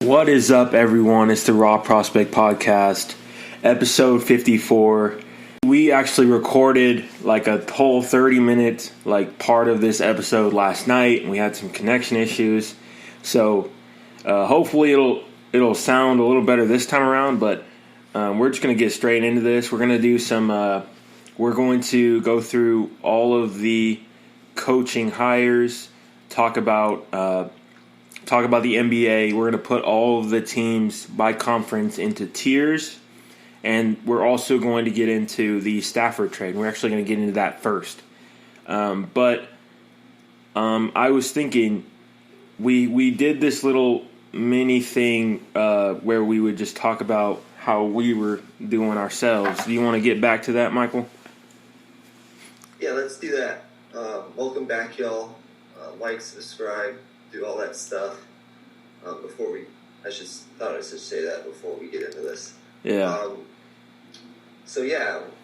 What is up, everyone? It's the Raw Prospect Podcast, episode 54. We actually recorded like a whole 30-minute part of this episode last night, and we had some connection issues. So hopefully it'll sound a little better this time around. But we're just going to get straight into this. We're going to do some. We're going to go through all of the coaching hires. Talk about the NBA. We're going to put all of the teams by conference into tiers. And we're also going to get into the Stafford trade. We're actually going to get into that first. But I was thinking we did this little mini thing where we would just talk about how we were doing ourselves. Do you want to get back to that, Michael? Yeah, let's do that. Welcome back, y'all. Like, subscribe, do all that stuff. I should say that before we get into this. Yeah. So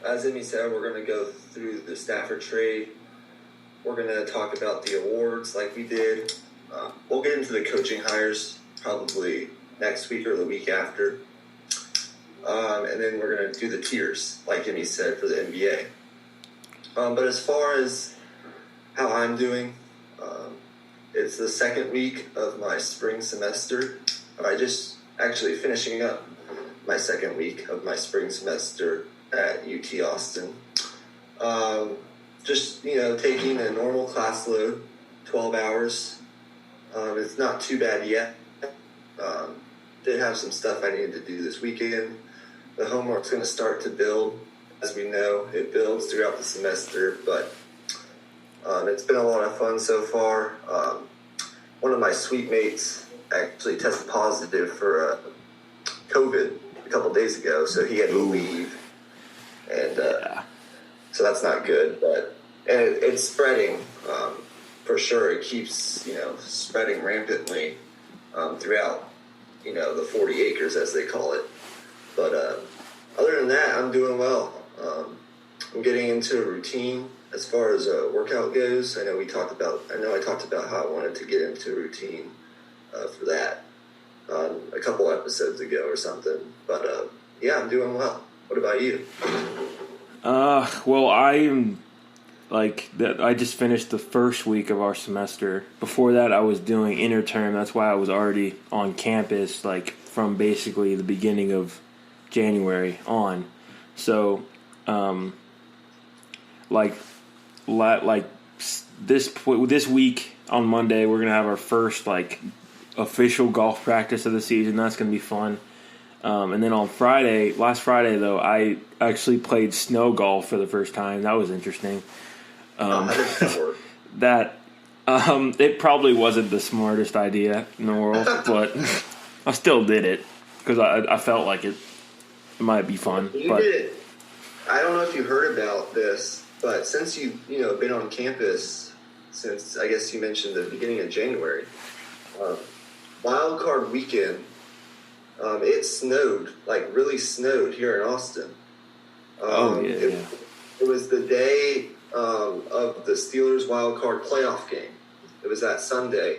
as Imy said, we're going to go through the Stafford trade. We're going to talk about the awards like we did. We'll get into the coaching hires probably next week or the week after. And then we're going to do the tiers, like Imy said, for the NBA. But as far as how I'm doing, it's the second week of my spring semester. I just actually finishing up my second week of my spring semester at UT Austin. Taking a normal class load, 12 hours. It's not too bad yet. Did have some stuff I needed to do this weekend. The homework's going to start to build. As we know, it builds throughout the semester, but it's been a lot of fun so far. One of my suite mates actually tested positive for COVID a couple days ago, so he had to leave, and so that's not good. And it's spreading for sure. It keeps spreading rampantly throughout the 40 acres as they call it. But other than that, I'm doing well. I'm getting into a routine as far as workout goes. I know I talked about how I wanted to get into a routine for that a couple episodes ago or something. But I'm doing well. What about you? Well, I'm I just finished the first week of our semester. Before that, I was doing interterm. That's why I was already on campus, from basically the beginning of January on. So, this week on Monday, we're gonna have our first official golf practice of the season. That's gonna be fun. And then on last Friday though, I actually played snow golf for the first time. That was interesting. It probably wasn't the smartest idea in the world, but I still did it because I felt like it might be fun. I don't know if you heard about this, but since you've been on campus since, I guess you mentioned the beginning of January, Wild Card Weekend, it snowed, really snowed here in Austin. It was the day of the Steelers Wild Card playoff game. It was that Sunday,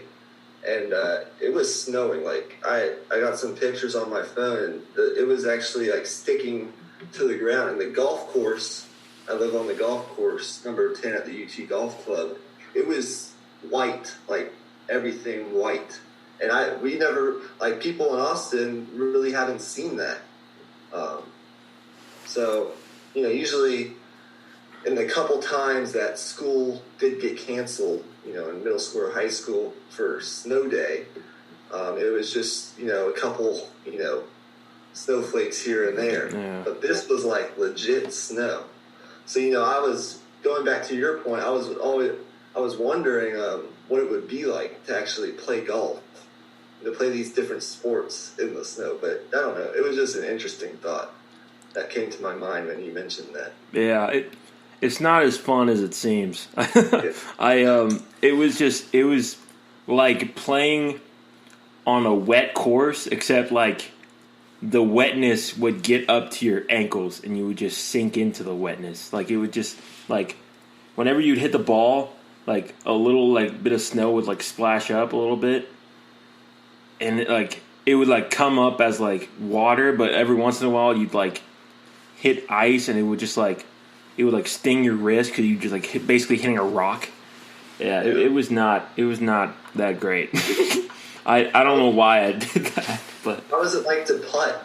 and it was snowing. I got some pictures on my phone, and it was actually sticking to the ground. And the golf course, I live on the golf course, number 10 at the UT Golf Club. It was white, everything white. And we never, people in Austin really haven't seen that. Usually in the couple times that school did get canceled, in middle school or high school for snow day, it was just, a couple, snowflakes here and there. Yeah. But this was legit snow. So, I was going back to your point. I was wondering what it would be like to actually play golf, to play these different sports in the snow. But I don't know. It was just an interesting thought that came to my mind when you mentioned that. Yeah, it's not as fun as it seems. It was like playing on a wet course, except the wetness would get up to your ankles and you would just sink into the wetness. It would just whenever you'd hit the ball, a little bit of snow would splash up a little bit, and it would like come up as like water, but every once in a while you'd like hit ice, and it would just like sting your wrist because you just like basically hitting a rock. Yeah, it was not that great. I don't know why I did that, but how was it like to putt?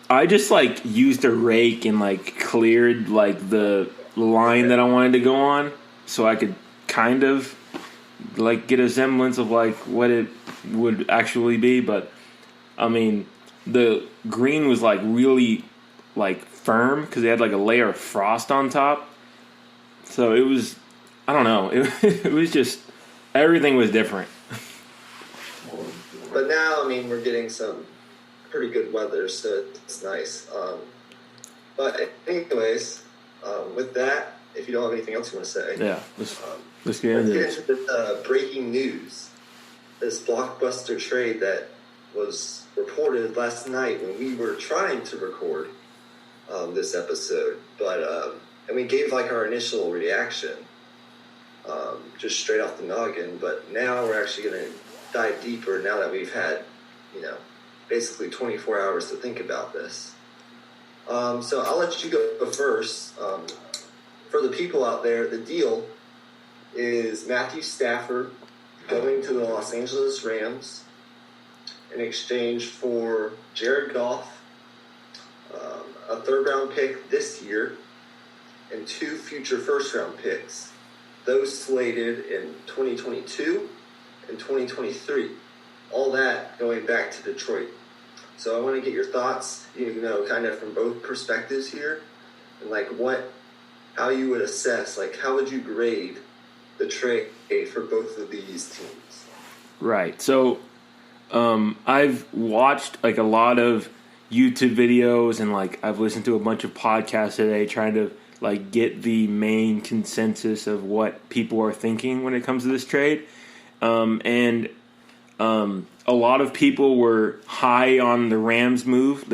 I just like used a rake and like cleared like the line that I wanted to go on, so I could kind of like get a semblance of like what it would actually be. But I mean, the green was like really like firm because it had like a layer of frost on top. So it was, I don't know, it was just everything was different. But now, I mean, we're getting some pretty good weather, so it's nice. But anyways, with that, if you don't have anything else you want to say, yeah, let's get into the breaking news. This blockbuster trade that was reported last night when we were trying to record this episode, and we gave like our initial reaction, just straight off the noggin. But now we're actually going to dive deeper now that we've had, basically 24 hours to think about this. So I'll let you go first. For the people out there, the deal is Matthew Stafford going to the Los Angeles Rams in exchange for Jared Goff, a third-round pick this year, and 2 future first-round picks, those slated in 2022 and 2023. All that going back to Detroit. So I want to get your thoughts, kind of from both perspectives here, and like how you would assess, like how would you grade the trade for both of these teams? Right. So I've watched like a lot of YouTube videos, and like I've listened to a bunch of podcasts today trying to like get the main consensus of what people are thinking when it comes to this trade. And a lot of people were high on the Rams move.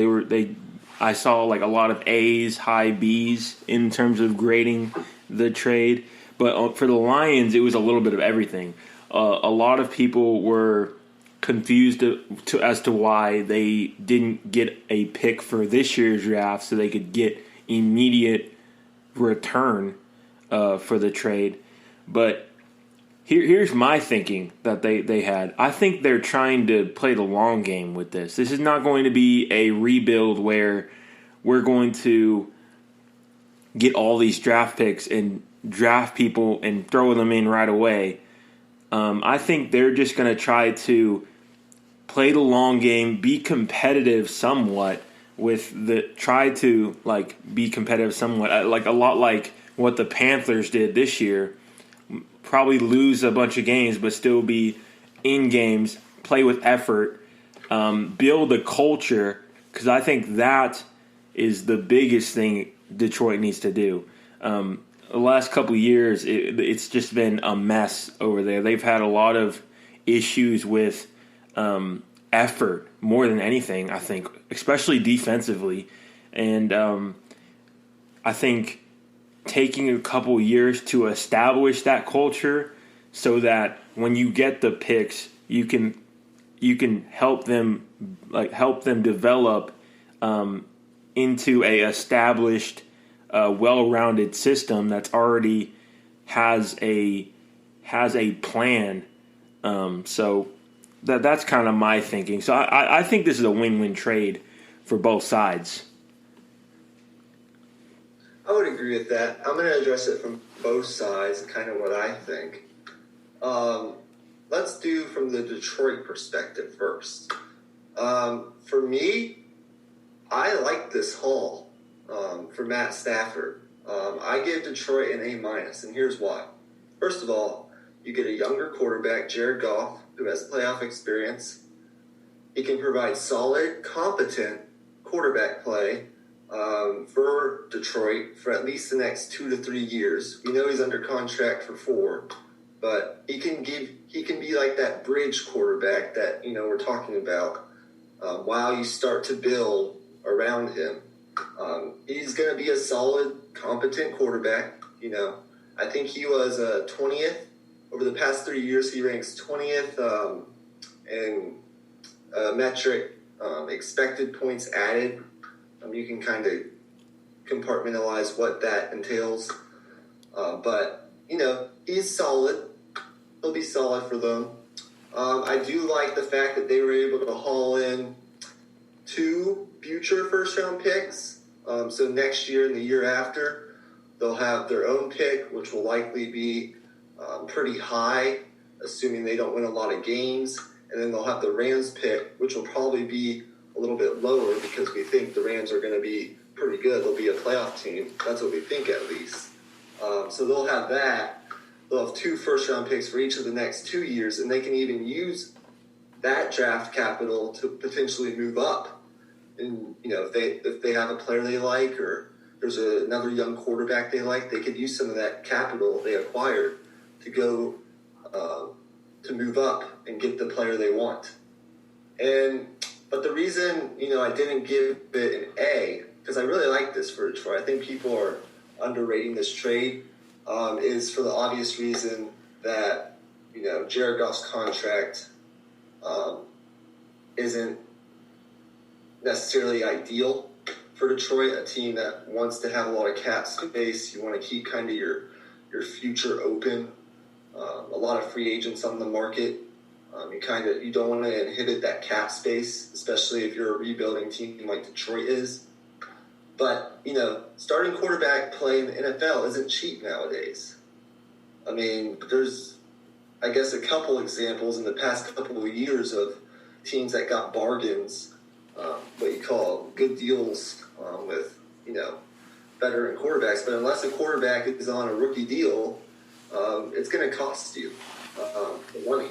I saw like a lot of A's, high B's in terms of grading the trade. But for the Lions, it was a little bit of everything. A lot of people were confused as to why they didn't get a pick for this year's draft so they could get immediate return for the trade. But here's my thinking that they had. I think they're trying to play the long game with this. This is not going to be a rebuild where we're going to get all these draft picks and draft people and throw them in right away. I think they're just going to try to play the long game, be competitive somewhat be competitive somewhat, like a lot like what the Panthers did this year. Probably lose a bunch of games, but still be in games, play with effort, build a culture, because I think that is the biggest thing Detroit needs to do. The last couple of years, it's just been a mess over there. They've had a lot of issues with effort more than anything, I think, especially defensively. And I think taking a couple years to establish that culture so that when you get the picks, you can help them develop into a established, well-rounded system that's already has a plan. So that's kind of my thinking. So I think this is a win-win trade for both sides. I would agree with that. I'm going to address it from both sides and kind of what I think. Let's do from the Detroit perspective first. For me, I like this haul for Matt Stafford. I give Detroit an A-, and here's why. First of all, you get a younger quarterback, Jared Goff, who has playoff experience. He can provide solid, competent quarterback play for Detroit for at least the next 2 to 3 years. We know he's under contract for 4, but he can be like that bridge quarterback that we're talking about while you start to build around him. He's going to be a solid, competent quarterback. I think he was 20th over the past 3 years. He ranks 20th and metric, expected points added. You can kind of compartmentalize what that entails. But, he's solid. He'll be solid for them. I do like the fact that they were able to haul in 2 future first-round picks. So next year and the year after, they'll have their own pick, which will likely be pretty high, assuming they don't win a lot of games. And then they'll have the Rams pick, which will probably be a little bit lower because we think the Rams are going to be pretty good. They'll be a playoff team. That's what we think at least. So they'll have that. They'll have 2 first-round picks for each of the next 2 years, and they can even use that draft capital to potentially move up. And, if they have a player they like or there's another young quarterback they like, they could use some of that capital they acquired to go to move up and get the player they want. But the reason, I didn't give it an A, because I really like this for Detroit. I think people are underrating this trade, is for the obvious reason that, Jared Goff's contract isn't necessarily ideal for Detroit, a team that wants to have a lot of cap space. You want to keep kind of your future open. A lot of free agents on the market. You don't want to inhibit that cap space, especially if you're a rebuilding team like Detroit is. But, starting quarterback play in the NFL isn't cheap nowadays. I mean, there's, I guess, a couple examples in the past couple of years of teams that got bargains, what you call good deals with, veteran quarterbacks. But unless a quarterback is on a rookie deal, it's going to cost you money.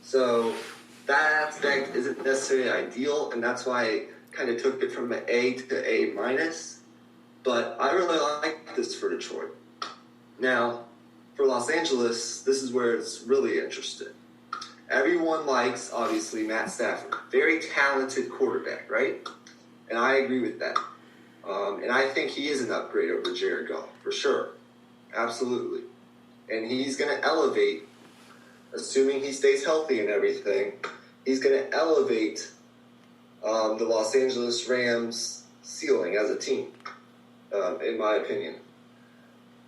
So that aspect isn't necessarily ideal, and that's why I kind of took it from an A to A minus. But I really like this for Detroit. Now, for Los Angeles, this is where it's really interesting. Everyone likes, obviously, Matt Stafford. Very talented quarterback, right? And I agree with that. And I think he is an upgrade over Jared Goff, for sure. Absolutely. And he's going to elevate, assuming he stays healthy and everything, he's going to elevate the Los Angeles Rams' ceiling as a team, in my opinion.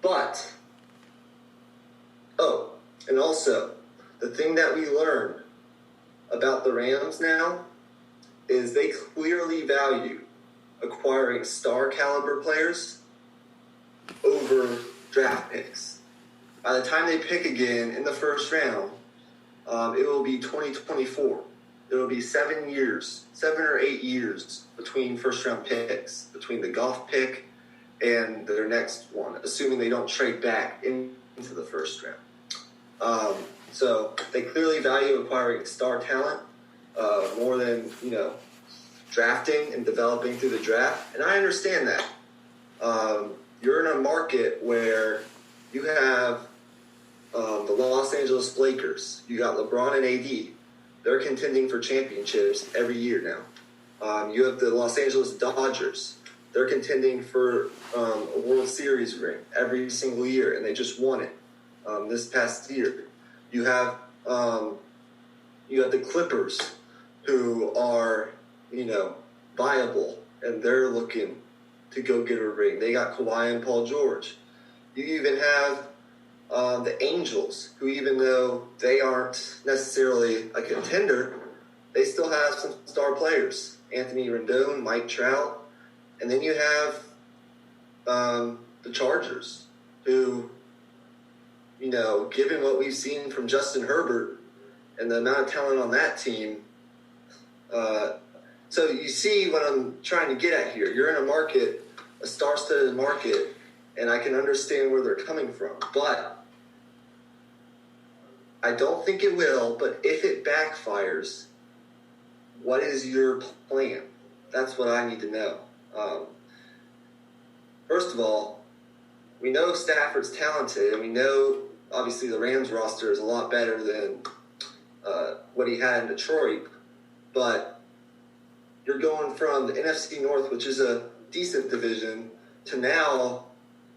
But, and also, the thing that we learned about the Rams now is they clearly value acquiring star caliber players over draft picks. By the time they pick again in the first round, it will be 2024. There will be 7 or 8 years between first round picks, between the Goff pick and their next one, assuming they don't trade back into the first round. So they clearly value acquiring star talent more than, drafting and developing through the draft. And I understand that. You're in a market where you have the Los Angeles Lakers. You got LeBron and AD. They're contending for championships every year now. You have the Los Angeles Dodgers. They're contending for a World Series ring every single year, and they just won it this past year. You have the Clippers, who are viable, and they're looking to go get a ring. They got Kawhi and Paul George. You even have the Angels, who, even though they aren't necessarily a contender, they still have some star players. Anthony Rendon, Mike Trout. And then you have the Chargers, who, given what we've seen from Justin Herbert and the amount of talent on that team, so you see what I'm trying to get at here. You're in a market, a star-studded market, and I can understand where they're coming from. But I don't think it will, but if it backfires, what is your plan? That's what I need to know. First of all, we know Stafford's talented, and we know, obviously, the Rams roster is a lot better than what he had in Detroit. But you're going from the NFC North, which is a decent division, to now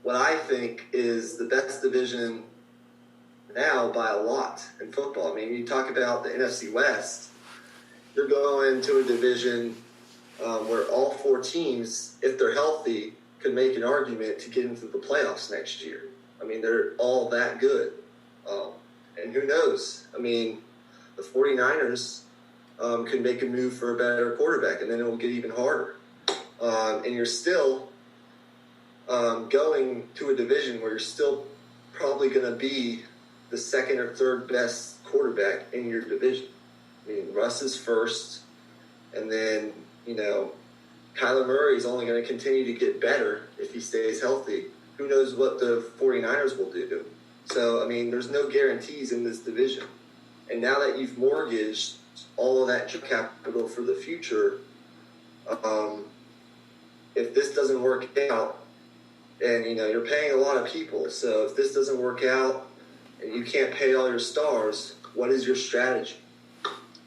what I think is the best division now by a lot in football. I mean, you talk about the NFC West, you're going to a division where all four teams, if they're healthy, could make an argument to get into the playoffs next year. I mean, they're all that good. And who knows? I mean, the 49ers could make a move for a better quarterback, and then it will get even harder. And you're still going to a division where you're still probably going to be the second or third best quarterback in your division. I mean, Russ is first, and then, Kyler Murray is only going to continue to get better if he stays healthy. Who knows what the 49ers will do? So, I mean, there's no guarantees in this division. And now that you've mortgaged all of that capital for the future, if this doesn't work out, and, you're paying a lot of people, so if this doesn't work out and you can't pay all your stars, what is your strategy?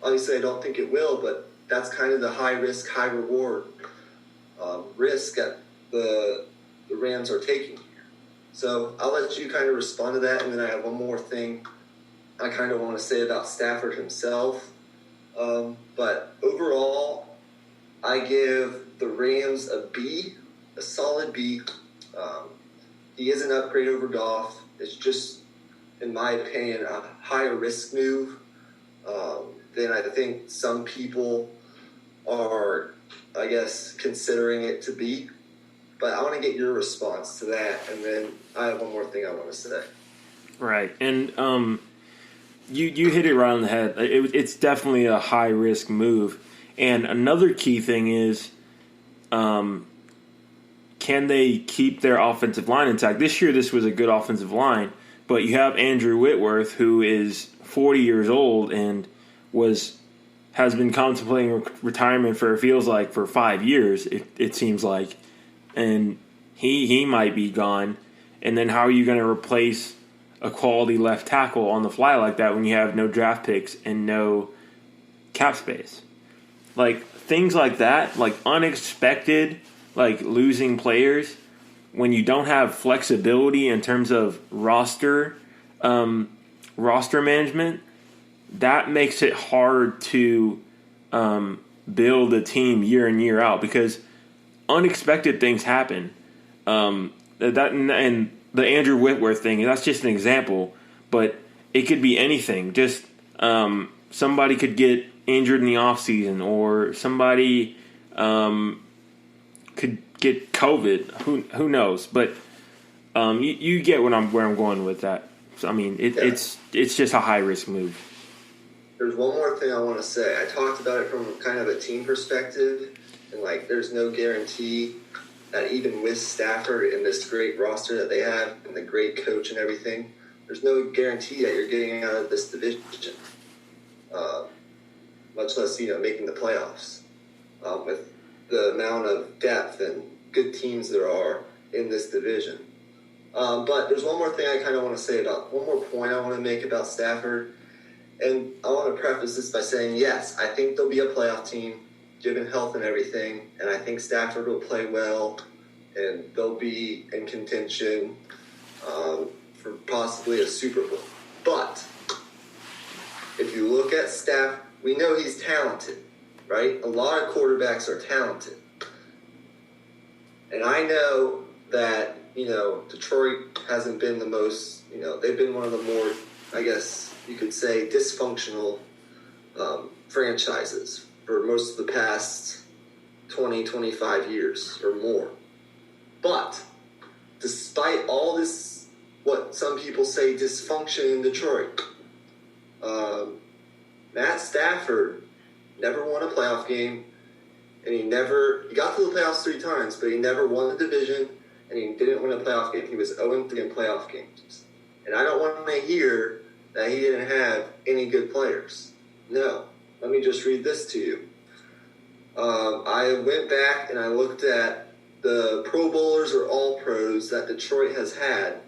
Obviously, I don't think it will, but that's kind of the high-risk, high-reward risk that the Rams are taking here. So I'll let you kind of respond to that, and then I have one more thing I kind of want to say about Stafford himself. But overall, I give the Rams a B, a solid B. He is an upgrade over Goff. It's just, in my opinion, a higher risk move than I think some people are, I guess, considering it to be. But I want to get your response to that, and then I have one more thing I want to say. Right, and you hit it right on the head. It's definitely a high-risk move. And another key thing is, can they keep their offensive line intact? This year, this was a good offensive line, but you have Andrew Whitworth, who is 40 years old and has been contemplating retirement for, it feels like, for 5 years, it seems like. And he might be gone. And then how are you going to replace a quality left tackle on the fly like that when you have no draft picks and no cap space? Like, things like that, like unexpected, like losing players, when you don't have flexibility in terms of roster management, that makes it hard to build a team year in, year out, because unexpected things happen. And the Andrew Whitworth thing, that's just an example, but it could be anything. Just somebody could get injured in the offseason, or somebody could get COVID. Who knows? But you get where I'm going with that. So, I mean, it's just a high risk move. There's one more thing I want to say. I talked about it from kind of a team perspective, and there's no guarantee that even with Stafford and this great roster that they have and the great coach and everything, there's no guarantee that you're getting out of this division, much less making the playoffs. With the amount of depth and good teams there are in this division. But there's one more thing I kind of want to say one more point I want to make about Stafford. And I want to preface this by saying, yes, I think they'll be a playoff team, given health and everything. And I think Stafford will play well, and they'll be in contention for possibly a Super Bowl. But if you look at Stafford, we know he's talented, right? A lot of quarterbacks are talented. And I know that, Detroit hasn't been the most, they've been one of the more, I guess you could say, dysfunctional franchises for most of the past 20, 25 years or more. But despite all this, what some people say, dysfunction in Detroit, Matt Stafford never won a playoff game, and he got to the playoffs 3 times, but he never won the division, and he didn't win a playoff game. He was 0-3 in playoff games. And I don't want to hear that he didn't have any good players. No. Let me just read this to you. I went back and I looked at the Pro Bowlers or All-Pros that Detroit has had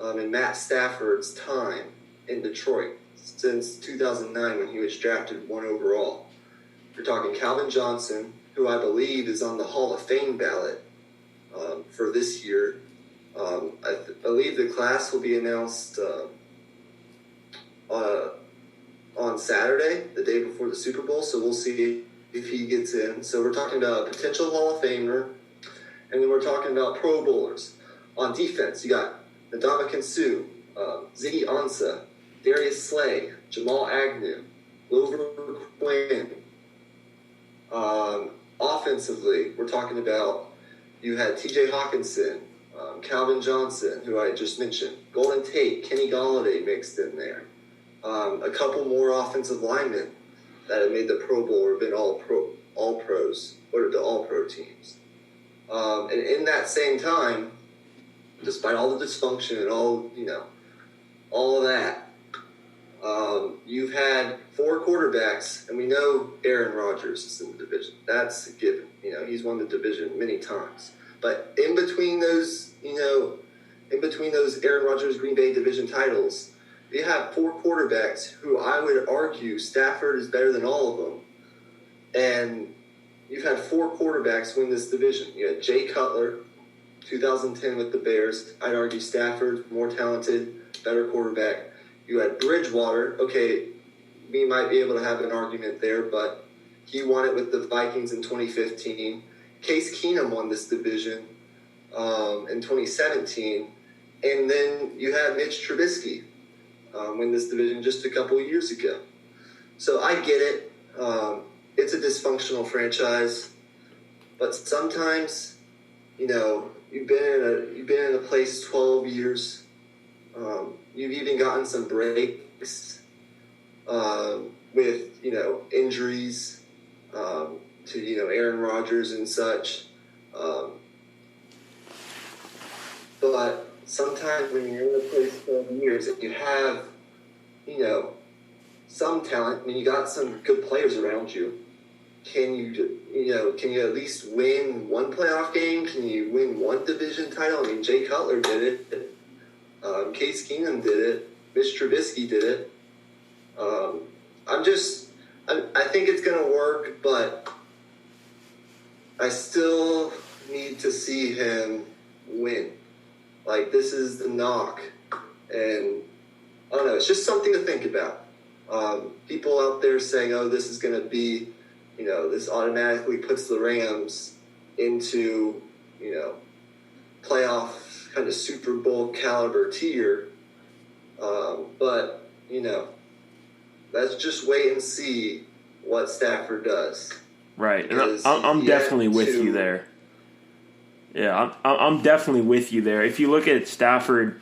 in Matt Stafford's time in Detroit since 2009 when he was drafted 1 overall. You're talking Calvin Johnson, who I believe is on the Hall of Fame ballot for this year. I believe the class will be announced on Saturday, the day before the Super Bowl, so we'll see if he gets in. So we're talking about a potential Hall of Famer, and then we're talking about Pro Bowlers. On defense, you got Ndamukong Suh, Ziggy Ansah, Darius Slay, Jamal Agnew, Glover Quinn. Offensively, we're talking about you had T.J. Hawkinson, Calvin Johnson, who I just mentioned, Golden Tate, Kenny Golladay mixed in there. A couple more offensive linemen that have made the Pro Bowl or been all pros, or the all pro teams. And in that same time, despite all the dysfunction and all of that, you've had 4 quarterbacks, and we know Aaron Rodgers is in the division. That's a given. He's won the division many times. But in between those Aaron Rodgers Green Bay division titles, you have 4 quarterbacks who I would argue Stafford is better than all of them. And you've had 4 quarterbacks win this division. You had Jay Cutler, 2010 with the Bears. I'd argue Stafford, more talented, better quarterback. You had Bridgewater. Okay, we might be able to have an argument there, but he won it with the Vikings in 2015. Case Keenum won this division in 2017. And then you had Mitch Trubisky win this division just a couple of years ago. So I get it. It's a dysfunctional franchise. But sometimes, you've been in a place 12 years. You've even gotten some breaks with, injuries to, Aaron Rodgers and such. But sometimes when you're in a place 12 years and you have, some talent, you got some good players around you, can you at least win one playoff game? Can you win one division title? Jay Cutler did it. Case Keenum did it. Mitch Trubisky did it. I think it's going to work, but I still need to see him win. This is the knock. And I don't know, it's just something to think about. People out there saying, oh, this is going to be, this automatically puts the Rams into, playoff kind of Super Bowl caliber tier. But, let's just wait and see what Stafford does. Right. And I'm definitely with you there. Yeah, I'm definitely with you there. If you look at Stafford,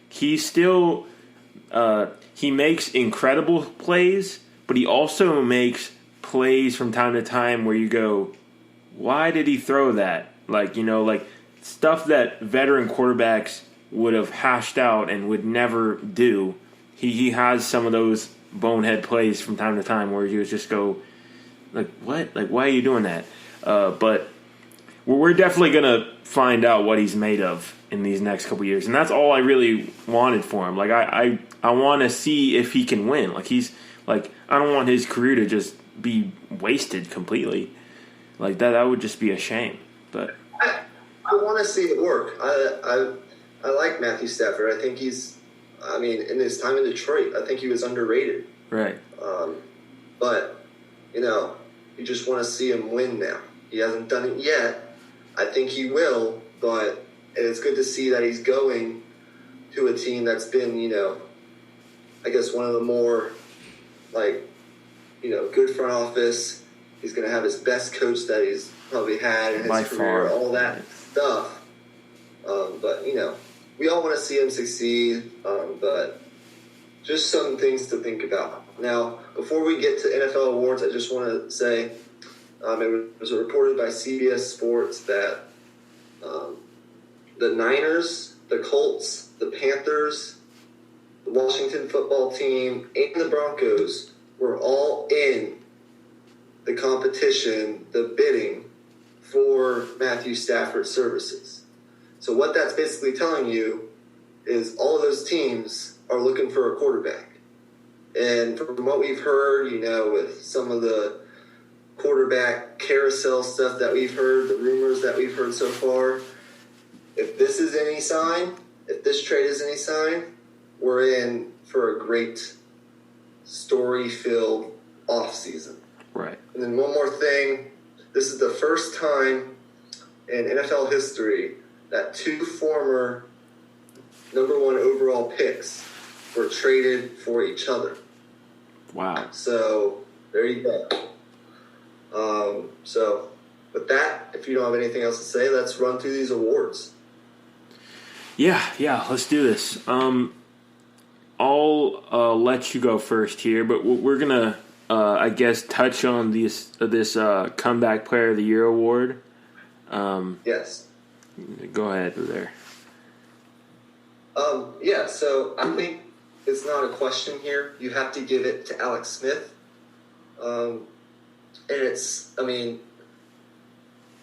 he still he makes incredible plays, but he also makes plays from time to time where you go, why did he throw that? Stuff that veteran quarterbacks would have hashed out and would never do. He has some of those bonehead plays from time to time where you just go, what? Why are you doing that? But we're definitely going to find out what he's made of in these next couple years. And that's all I really wanted for him. I want to see if he can win. I don't want his career to just be wasted completely. That would just be a shame. But I want to see it work. I like Matthew Stafford. I think in his time in Detroit, I think he was underrated. Right. But, you just want to see him win now. He hasn't done it yet. I think he will, but it's good to see that he's going to a team that's been, I guess one of the more, good front office. He's going to have his best coach that he's probably had in his career, all that stuff. But, we all want to see him succeed, but just some things to think about. Now, before we get to NFL awards, I just want to say it was reported by CBS Sports that the Niners, the Colts, the Panthers, the Washington football team, and the Broncos were all in the competition, the bidding for Matthew Stafford's services. So what that's basically telling you is all of those teams are looking for a quarterback. And from what we've heard, with some of the quarterback carousel stuff that we've heard, the rumors that we've heard so far, if this is any sign, if this trade is any sign, we're in for a great story-filled offseason. Right. And then one more thing. This is the first time in NFL history that 2 former number 1 overall picks were traded for each other. Wow. So, there you go. So, with that, if you don't have anything else to say, let's run through these awards. Yeah, let's do this. I'll let you go first here, but we're going to, I guess, touch on this Comeback Player of the Year award. Yes. Go ahead there. Yeah, so I think it's not a question here. You have to give it to Alex Smith. And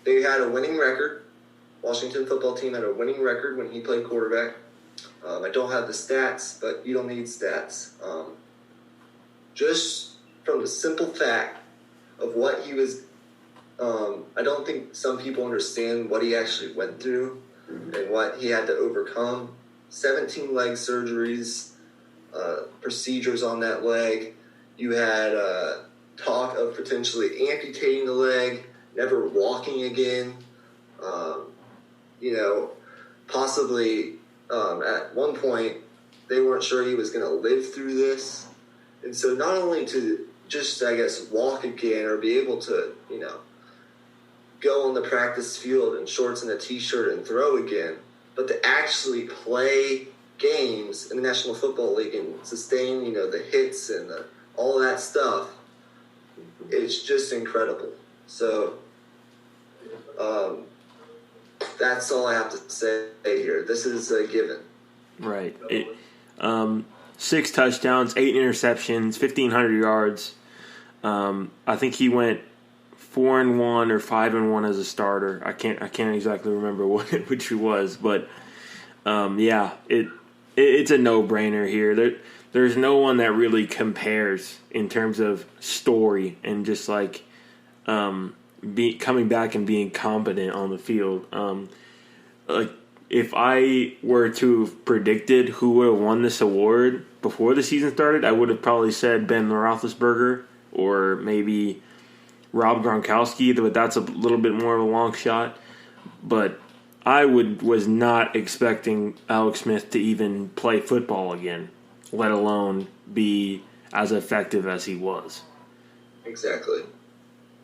they had a winning record. Washington football team had a winning record when he played quarterback. I don't have the stats, but you don't need stats. Just from the simple fact of what he was, I don't think some people understand what he actually went through and what he had to overcome. 17 leg surgeries, procedures on that leg. You had talk of potentially amputating the leg, never walking again. Possibly at one point they weren't sure he was going to live through this. And so not only to just, I guess, walk again or be able to, go on the practice field in shorts and a t-shirt and throw again, but to actually play games in the National Football League and sustain, the hits and all that stuff, it's just incredible. So, that's all I have to say here. This is a given. Right. 6 touchdowns, 8 interceptions, 1,500 yards. I think he went 4-1 or 5-1 as a starter. I can't exactly remember which he was, but it's a no-brainer here. There's no one that really compares in terms of story and just like coming back and being competent on the field. Like if I were to have predicted who would have won this award before the season started, I would have probably said Ben Roethlisberger or maybe Rob Gronkowski, but that's a little bit more of a long shot. But I was not expecting Alex Smith to even play football again, let alone be as effective as he was. Exactly.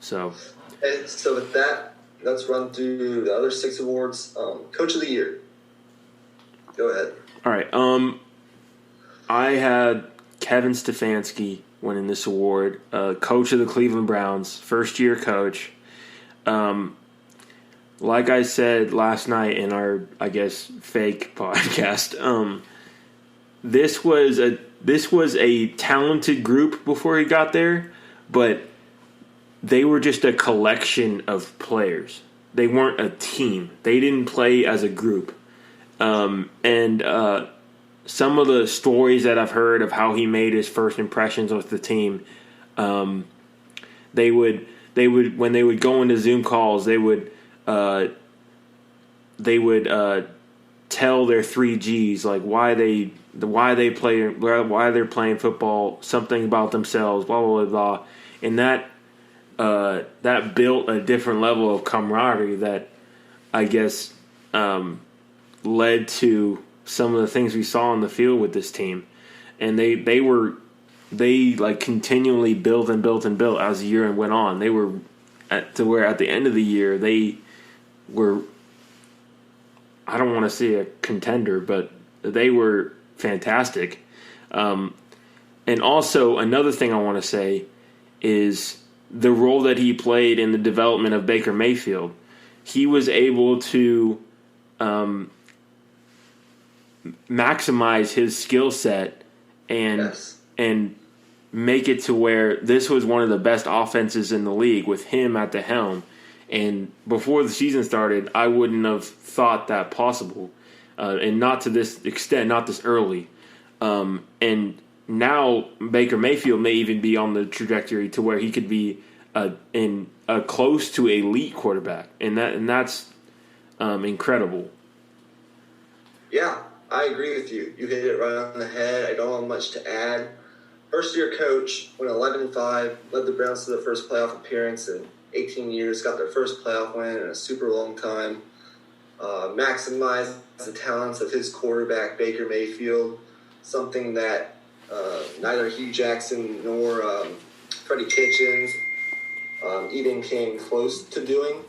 So with that, let's run through the other 6 awards. Coach of the Year. Go ahead. All right. I had Kevin Stefanski winning this award. Coach of the Cleveland Browns, first-year coach. Like I said last night in our, I guess, fake podcast, this was a talented group before he got there, but they were just a collection of players. They weren't a team. They didn't play as a group. And some of the stories that I've heard of how he made his first impressions with the team, they would when they would go into Zoom calls, they would tell their 3 Gs, like why they're playing football, something about themselves, blah blah blah blah, and that built a different level of camaraderie that I guess led to some of the things we saw on the field with this team. And they continually built and built and built as the year went on. They were to where at the end of the year they were, I don't want to say a contender, but they were fantastic. And also another thing I want to say is the role that he played in the development of Baker Mayfield. He was able to maximize his skill set and make it to where this was one of the best offenses in the league with him at the helm. And before the season started, I wouldn't have thought that possible, and not to this extent, not this early. And now Baker Mayfield may even be on the trajectory to where he could be close to elite quarterback, and that's incredible. Yeah, I agree with you. You hit it right on the head. I don't have much to add. First year coach, went 11-5, led the Browns to the first playoff appearance in 18 years, got their first playoff win in a super long time, maximized the talents of his quarterback, Baker Mayfield, something that neither Hugh Jackson nor Freddie Kitchens even came close to doing.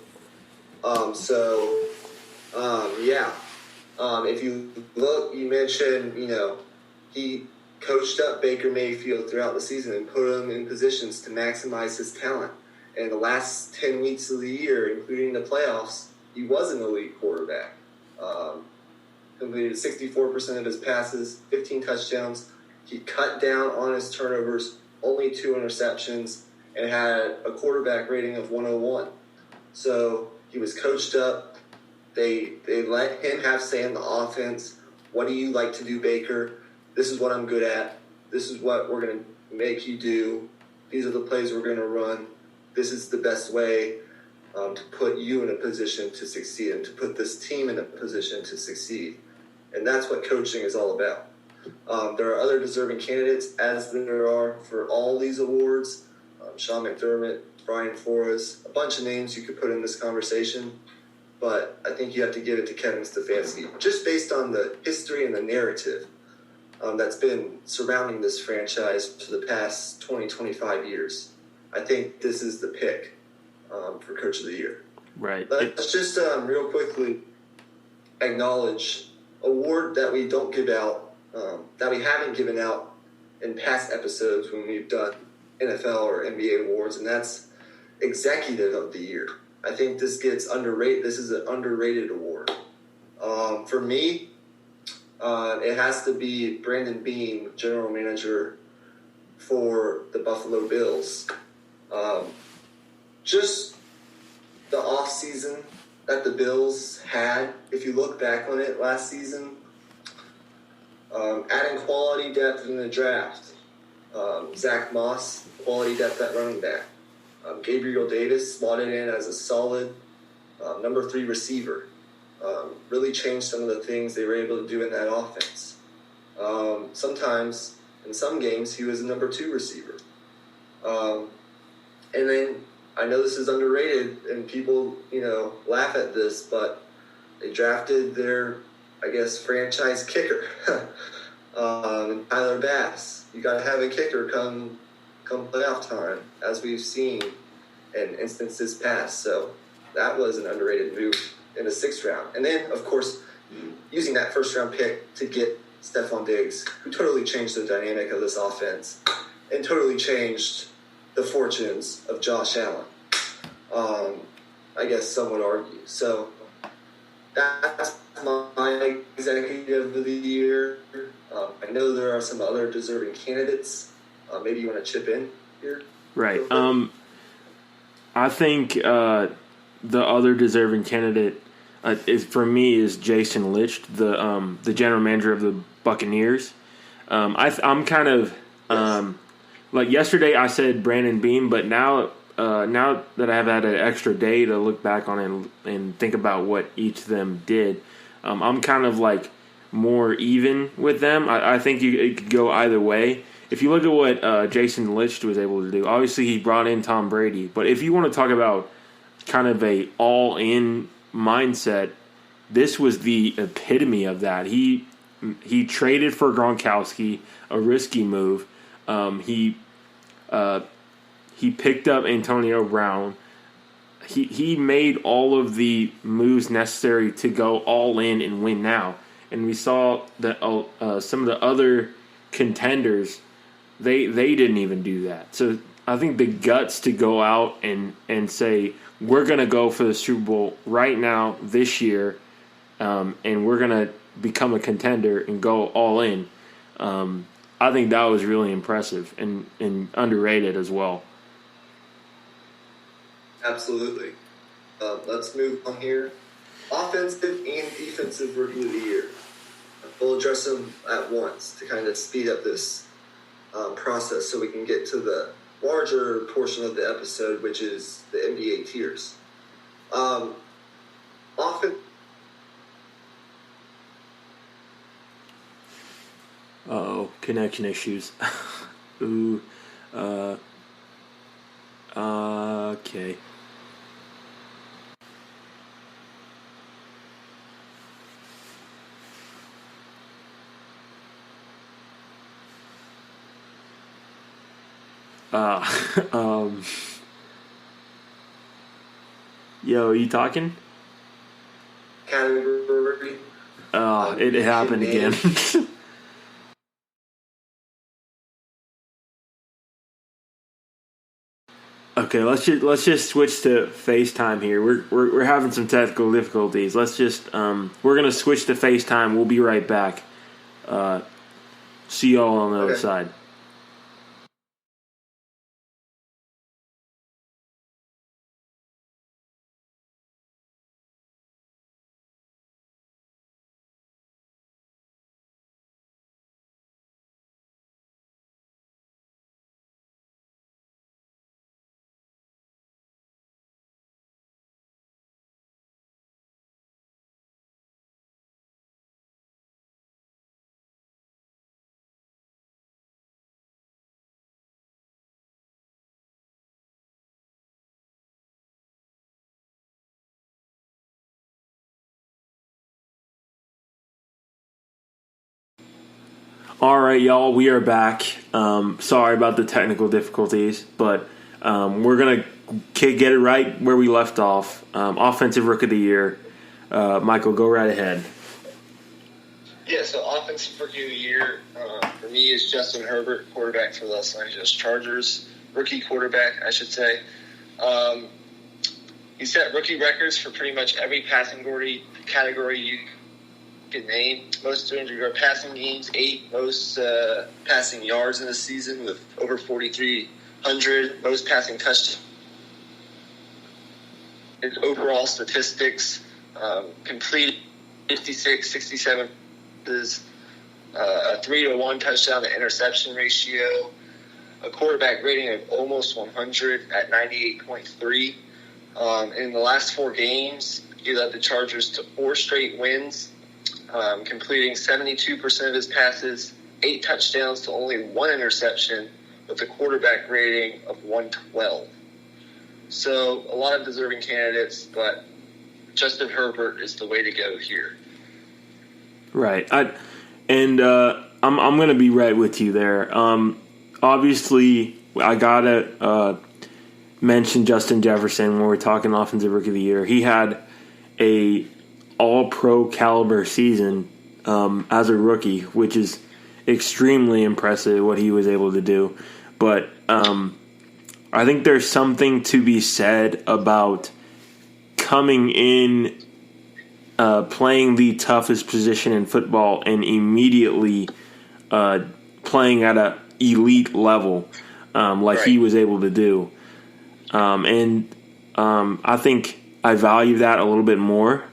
If you look, you mentioned, he coached up Baker Mayfield throughout the season and put him in positions to maximize his talent. And the last 10 weeks of the year, including the playoffs, he was an elite quarterback. Completed 64% of his passes, 15 touchdowns. He cut down on his turnovers, only 2 interceptions, and had a quarterback rating of 101. So he was coached up. They let him have say in the offense. What do you like to do, Baker? This is what I'm good at. This is what we're going to make you do. These are the plays we're going to run. This is the best way to put you in a position to succeed and to put this team in a position to succeed. And that's what coaching is all about. There are other deserving candidates, as there are for all these awards. Sean McDermott, Brian Flores, a bunch of names you could put in this conversation. But I think you have to give it to Kevin Stefanski, just based on the history and the narrative that's been surrounding this franchise for the past 20, 25 years. I think this is the pick for Coach of the Year. Right. Let's just real quickly acknowledge an award that we don't give out, that we haven't given out in past episodes when we've done NFL or NBA awards, and that's Executive of the Year. I think this gets underrated. This is an underrated award. For me, it has to be Brandon Beane, general manager for the Buffalo Bills. Just the offseason that the Bills had, if you look back on it last season, adding quality depth in the draft. Zach Moss, quality depth at running back. Gabriel Davis slotted in as a solid number 3 receiver. Really changed some of the things they were able to do in that offense. Sometimes, in some games, he was a number 2 receiver. And then, I know this is underrated, and people, laugh at this, but they drafted their, franchise kicker, Tyler Bass. You got to have a kicker come playoff time, as we've seen in instances past. So that was an underrated move in the 6th round. And then, of course, using that 1st-round pick to get Stephon Diggs, who totally changed the dynamic of this offense and totally changed the fortunes of Josh Allen. Some would argue. So that's my Executive of the Year. I know there are some other deserving candidates. Maybe you want to chip in here? Right. I think the other deserving candidate is Jason Licht, the general manager of the Buccaneers. I'm kind of like yesterday I said Brandon Beane, but now that I've had an extra day to look back on it and think about what each of them did, I'm kind of like more even with them. I think it could go either way. If you look at what Jason Licht was able to do, obviously he brought in Tom Brady. But if you want to talk about kind of a all-in mindset, this was the epitome of that. He traded for Gronkowski, a risky move. He picked up Antonio Brown. He made all of the moves necessary to go all in and win now. And we saw that some of the other contenders, they didn't even do that. So I think the guts to go out and say, we're going to go for the Super Bowl right now this year, and we're going to become a contender and go all in. I think that was really impressive and underrated as well. Absolutely. Let's move on here. Offensive and defensive Rookie of the Year. We'll address them at once to kind of speed up this process so we can get to the larger portion of the episode, which is the NBA tiers. Uh-oh, connection issues. Ooh. Okay. Um. Yo, you talking? Category. It happened again. Okay, let's just switch to FaceTime here. We're having some technical difficulties. Let's just we're gonna switch to FaceTime. We'll be right back. See y'all on the other side. All right, y'all, we are back. Sorry about the technical difficulties, but we're going to get it right where we left off. Offensive Rookie of the Year. Michael, go right ahead. Yeah, so Offensive Rookie of the Year for me is Justin Herbert, quarterback for the Los Angeles Chargers. Rookie quarterback, I should say. He set rookie records for pretty much every passing category you can name. Most 200-yard passing games, 8 most passing yards in the season with over 4,300, most passing touchdowns. His overall statistics, completed 56, 67, a 3-to-1 touchdown to interception ratio, a quarterback rating of almost 100 at 98.3. In the last 4 games, he led the Chargers to 4 straight wins, completing 72% of his passes, 8 touchdowns to only 1 interception, with a quarterback rating of 112. So a lot of deserving candidates, but Justin Herbert is the way to go here. Right. I'm going to be right with you there. Obviously, I got to mention Justin Jefferson when we're talking Offensive Rookie of the Year. He had a all-pro caliber season as a rookie, which is extremely impressive what he was able to do. But I think there's something to be said about coming in, playing the toughest position in football, and immediately playing at an elite level like he was able to do. I think I value that a little bit more.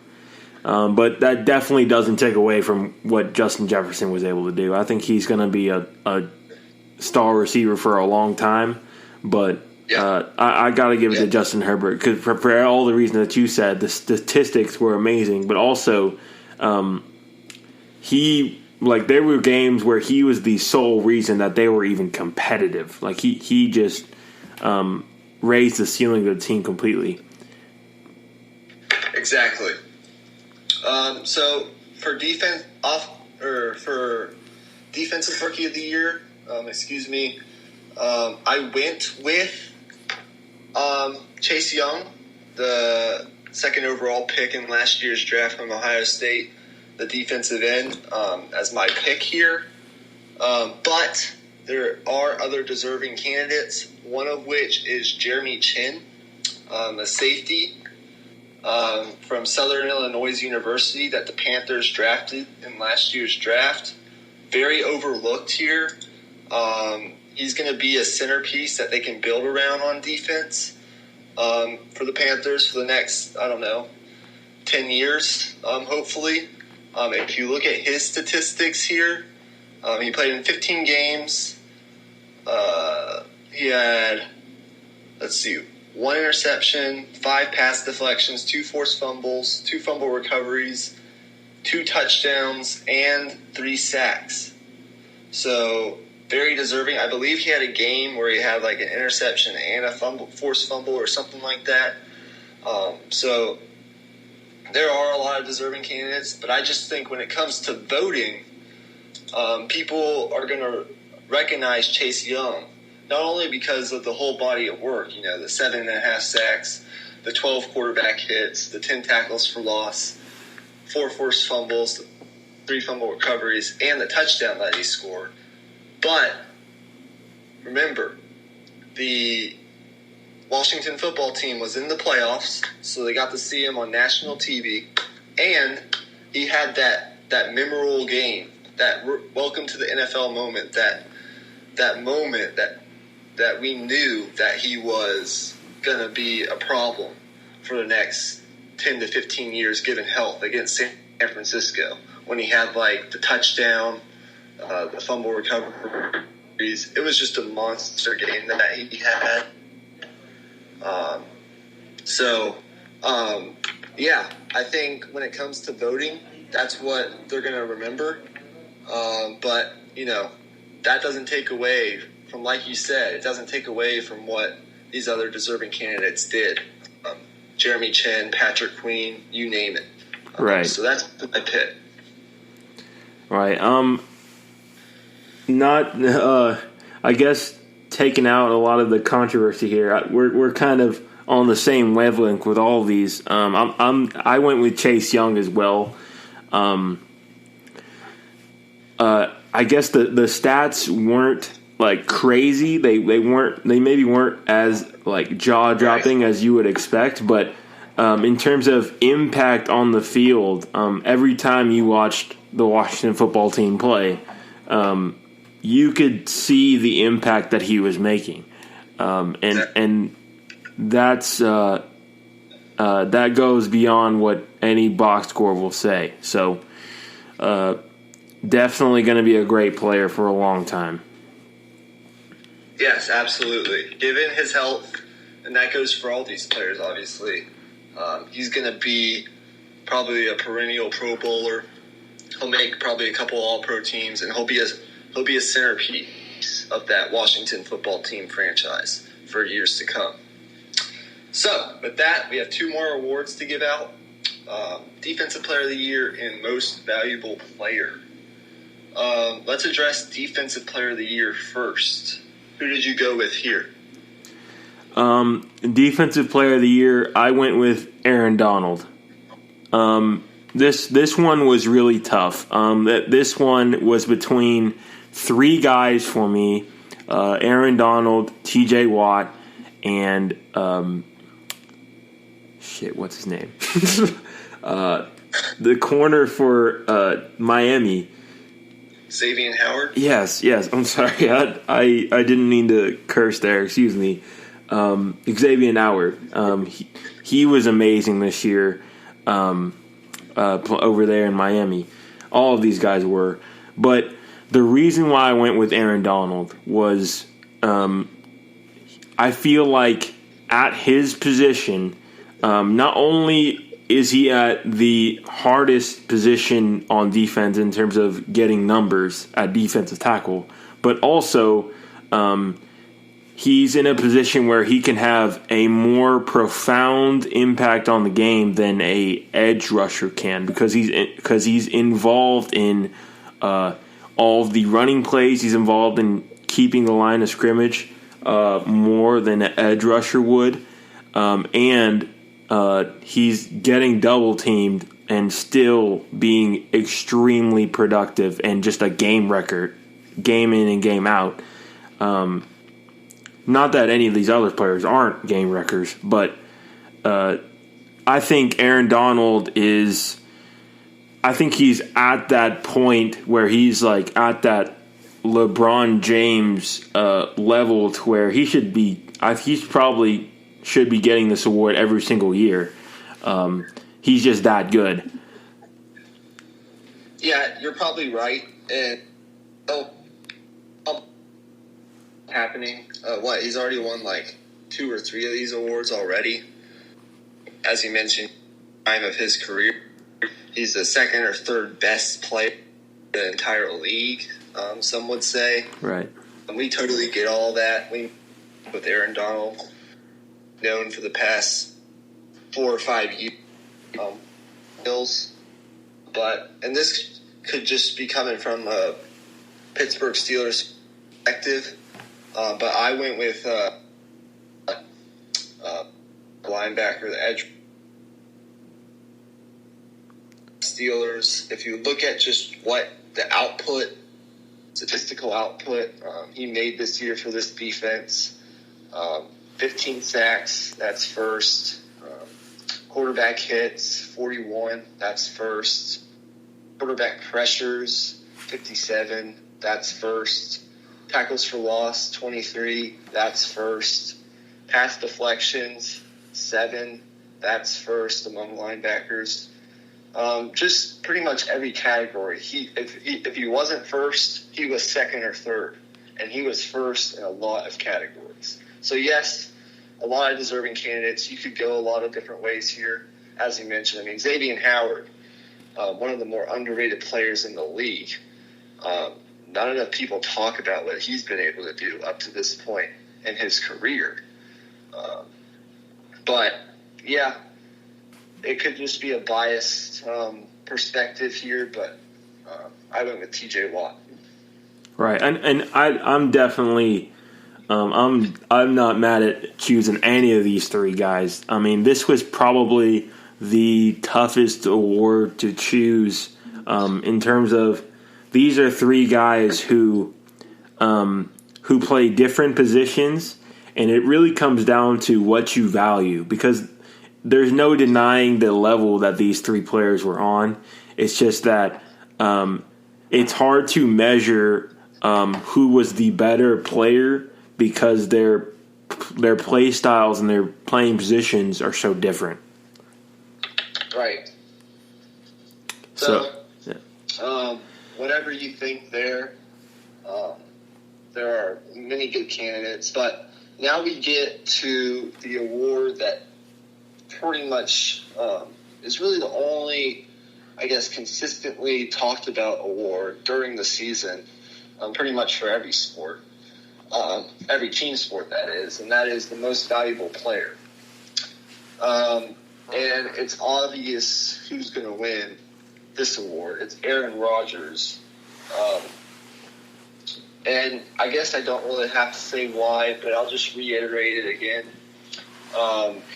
But that definitely doesn't take away from what Justin Jefferson was able to do. I think he's going to be a star receiver for a long time. But I got to give it to Justin Herbert because for all the reasons that you said, the statistics were amazing. But also, there were games where he was the sole reason that they were even competitive. Like he just raised the ceiling of the team completely. Exactly. So for defensive Rookie of the Year, I went with Chase Young, the second overall pick in last year's draft from Ohio State, the defensive end, as my pick here. But there are other deserving candidates, one of which is Jeremy Chin, a safety from Southern Illinois University that the Panthers drafted in last year's draft. Very overlooked here. He's going to be a centerpiece that they can build around on defense for the Panthers for the next, 10 years, hopefully. If you look at his statistics here, he played in 15 games. He had, 1 interception, 5 pass deflections, 2 forced fumbles, 2 fumble recoveries, 2 touchdowns, and 3 sacks. So very deserving. I believe he had a game where he had like an interception and a forced fumble or something like that. So there are a lot of deserving candidates, but I just think when it comes to voting, people are going to recognize Chase Young, not only because of the whole body of work, the 7.5 sacks, the 12 quarterback hits, the 10 tackles for loss, 4 forced fumbles, 3 fumble recoveries, and the touchdown that he scored. But remember, the Washington football team was in the playoffs, so they got to see him on national TV, and he had that memorable game, that welcome to the NFL moment, that moment that we knew that he was going to be a problem for the next 10 to 15 years given health against San Francisco, when he had like the touchdown, the fumble recoveries. It was just a monster game that he had. I think when it comes to voting, that's what they're going to remember. But that doesn't take away from, like you said, it doesn't take away from what these other deserving candidates did. Jeremy Chin, Patrick Queen, you name it. Right. So that's my pick. Right. I guess taking out a lot of the controversy here, we're kind of on the same wavelength with all of these. I went with Chase Young as well. I guess the stats weren't like crazy. They maybe weren't as like jaw dropping as you would expect, but in terms of impact on the field, every time you watched the Washington football team play, you could see the impact that he was making, and that's that goes beyond what any box score will say. So, definitely going to be a great player for a long time. Yes, absolutely. Given his health, and that goes for all these players, obviously, he's going to be probably a perennial Pro Bowler. He'll make probably a couple All-Pro teams, and he'll be a centerpiece of that Washington football team franchise for years to come. So, with that, we have 2 more awards to give out. Defensive Player of the Year and Most Valuable Player. Let's address Defensive Player of the Year first. Who did you go with here? Defensive Player of the Year, I went with Aaron Donald. This one was really tough. This one was between 3 guys for me: Aaron Donald, T.J. Watt, and what's his name? The corner for Miami. Xavier Howard? Yes. I'm sorry. I didn't mean to curse there. Excuse me. Xavier Howard. He was amazing this year over there in Miami. All of these guys were. But the reason why I went with Aaron Donald was I feel like at his position, not only is he at the hardest position on defense in terms of getting numbers at defensive tackle, but also he's in a position where he can have a more profound impact on the game than a edge rusher can, because he's involved in all of the running plays. He's involved in keeping the line of scrimmage more than an edge rusher would, and he's getting double teamed and still being extremely productive and just a game record, game in and game out. Not that any of these other players aren't game wreckers, but I think Aaron Donald is. I think he's at that point where he's like at that LeBron James level to where he should be. He's probably should be getting this award every single year. He's just that good. Yeah, you're probably right. And happening. He's already won like 2 or 3 of these awards already. As you mentioned, time of his career, he's the 2nd or 3rd best player in the entire league. Some would say. Right. We totally get all that. We with Aaron Donald, known for the past 4 or 5 years, Bills. And this could just be coming from a Pittsburgh Steelers perspective. But I went with linebacker, the edge. Steelers, if you look at just what the output, statistical output, he made this year for this defense, 15 sacks, that's first. Quarterback hits, 41, that's first. Quarterback pressures, 57, that's first. Tackles for loss, 23, that's first. Pass deflections, 7, that's first among linebackers. Just pretty much every category. If he wasn't first, he was second or third, and he was first in a lot of categories. So yes, a lot of deserving candidates. You could go a lot of different ways here, as you mentioned. I mean, Xavier Howard, one of the more underrated players in the league. Not enough people talk about what he's been able to do up to this point in his career. But yeah. It could just be a biased perspective here, but I went with TJ Watt. Right, and I'm definitely I'm not mad at choosing any of these three guys. I mean, this was probably the toughest award to choose in terms of these are three guys who play different positions, and it really comes down to what you value because there's no denying the level that these three players were on. It's just that it's hard to measure who was the better player because their play styles and their playing positions are so different. Right. So whatever you think there are many good candidates, but now we get to the award that pretty much is really the only, I guess, consistently talked about award during the season, pretty much for every sport, every team sport that is, and that is the most valuable player. And it's obvious who's going to win this award. It's Aaron Rodgers. And I guess I don't really have to say why, but I'll just reiterate it again.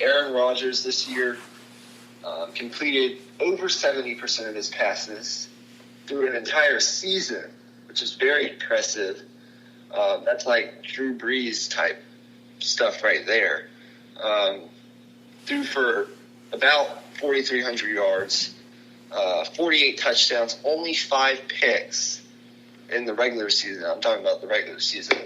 Aaron Rodgers this year completed over 70% of his passes through an entire season, which is very impressive. That's like Drew Brees type stuff right there. Threw for about 4,300 yards, 48 touchdowns, only 5 picks in the regular season. I'm talking about the regular season.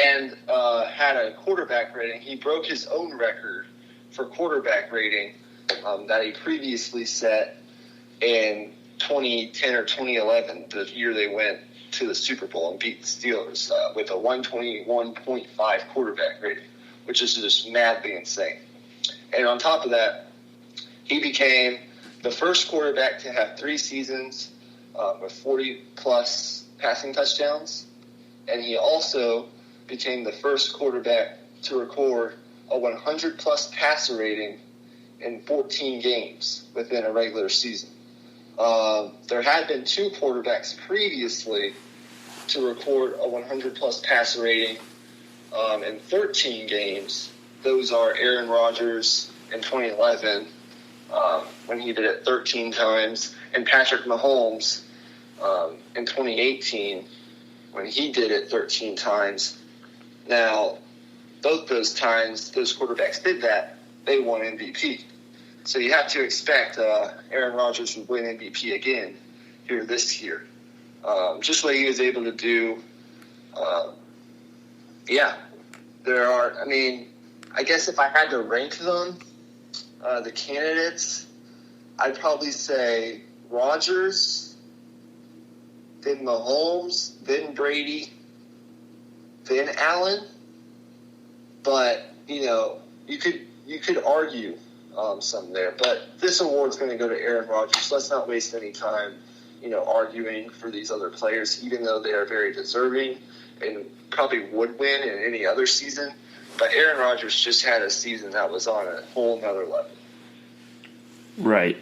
And had a quarterback rating. He broke his own record for quarterback rating that he previously set in 2010 or 2011, the year they went to the Super Bowl and beat the Steelers with a 121.5 quarterback rating, which is just madly insane. And on top of that, he became the first quarterback to have 3 seasons with 40-plus passing touchdowns. And he also became the first quarterback to record a 100-plus passer rating in 14 games within a regular season. There had been 2 quarterbacks previously to record a 100-plus passer rating in 13 games. Those are Aaron Rodgers in 2011 when he did it 13 times, and Patrick Mahomes in 2018 when he did it 13 times. Now, both those times those quarterbacks did that, they won MVP. So you have to expect Aaron Rodgers would win MVP again here this year. Just what he was able to do. There are, I guess if I had to rank them, the candidates, I'd probably say Rodgers, then Mahomes, then Brady, then Allen. But, you could argue some there. But this award's going to go to Aaron Rodgers. Let's not waste any time, arguing for these other players, even though they are very deserving and probably would win in any other season. But Aaron Rodgers just had a season that was on a whole nother level. Right.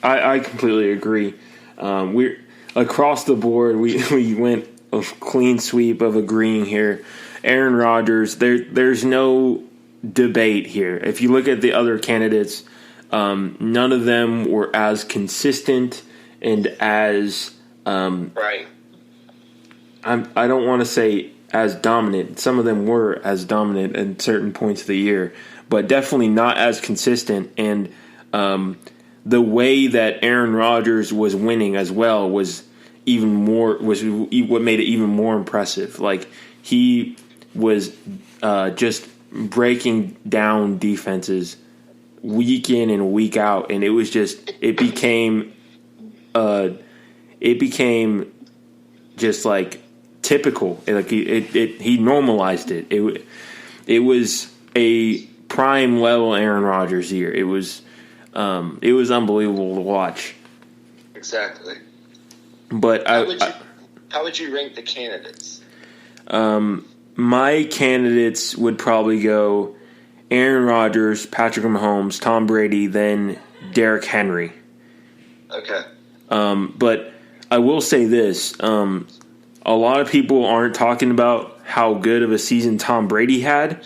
I completely agree. We're across the board. We went a clean sweep of agreeing here. Aaron Rodgers. There's no debate here. If you look at the other candidates, none of them were as consistent and as right. I don't want to say as dominant. Some of them were as dominant at certain points of the year, but definitely not as consistent. And the way that Aaron Rodgers was winning as well was what made it even more impressive. Like, he was just breaking down defenses week in and week out, and it became just like typical. Like, he normalized it. It was a prime level Aaron Rodgers year. It was unbelievable to watch. Exactly. But how would you rank the candidates? My candidates would probably go Aaron Rodgers, Patrick Mahomes, Tom Brady, then Derrick Henry. Okay. But I will say this: a lot of people aren't talking about how good of a season Tom Brady had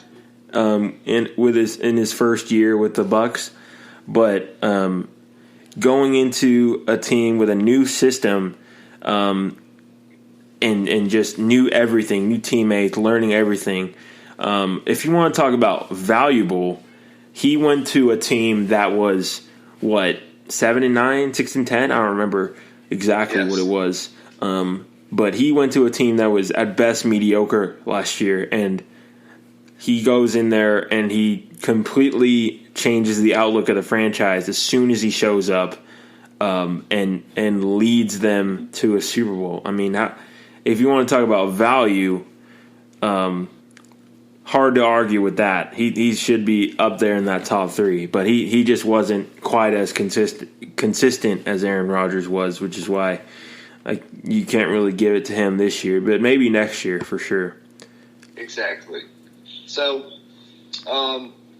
in his first year with the Bucs. But going into a team with a new system and just new everything, new teammates, learning everything. If you want to talk about valuable, he went to a team that was 7-9, 6-10. I don't remember exactly what it was. But he went to a team that was at best mediocre last year, and he goes in there and he completely changes the outlook of the franchise as soon as he shows up, and leads them to a Super Bowl. I mean, if you want to talk about value, hard to argue with that. He should be up there in that top three, but he just wasn't quite as consistent as Aaron Rodgers was, which is why you can't really give it to him this year, but maybe next year for sure. Exactly. So,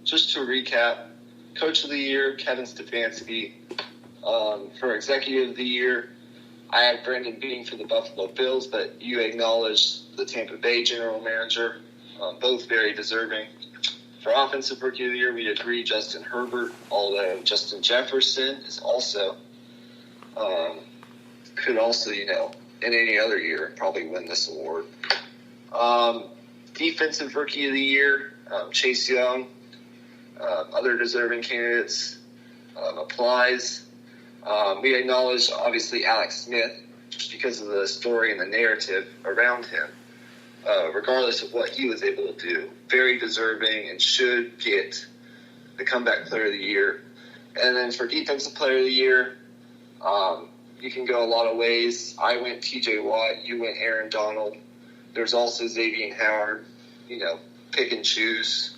just to recap, Coach of the Year, Kevin Stefanski. For Executive of the Year, I have Brandon Beane for the Buffalo Bills, but you acknowledged the Tampa Bay General Manager. Both very deserving. For Offensive Rookie of the Year, we agree Justin Herbert, although Justin Jefferson is also could also, in any other year, probably win this award. Defensive Rookie of the Year, Chase Young. Other deserving candidates applies. We acknowledge, obviously, Alex Smith, just because of the story and the narrative around him. Regardless of what he was able to do, very deserving and should get the Comeback Player of the Year. And then for Defensive Player of the Year, you can go a lot of ways. I went T.J. Watt. You went Aaron Donald. There's also Xavier Howard. Pick and choose.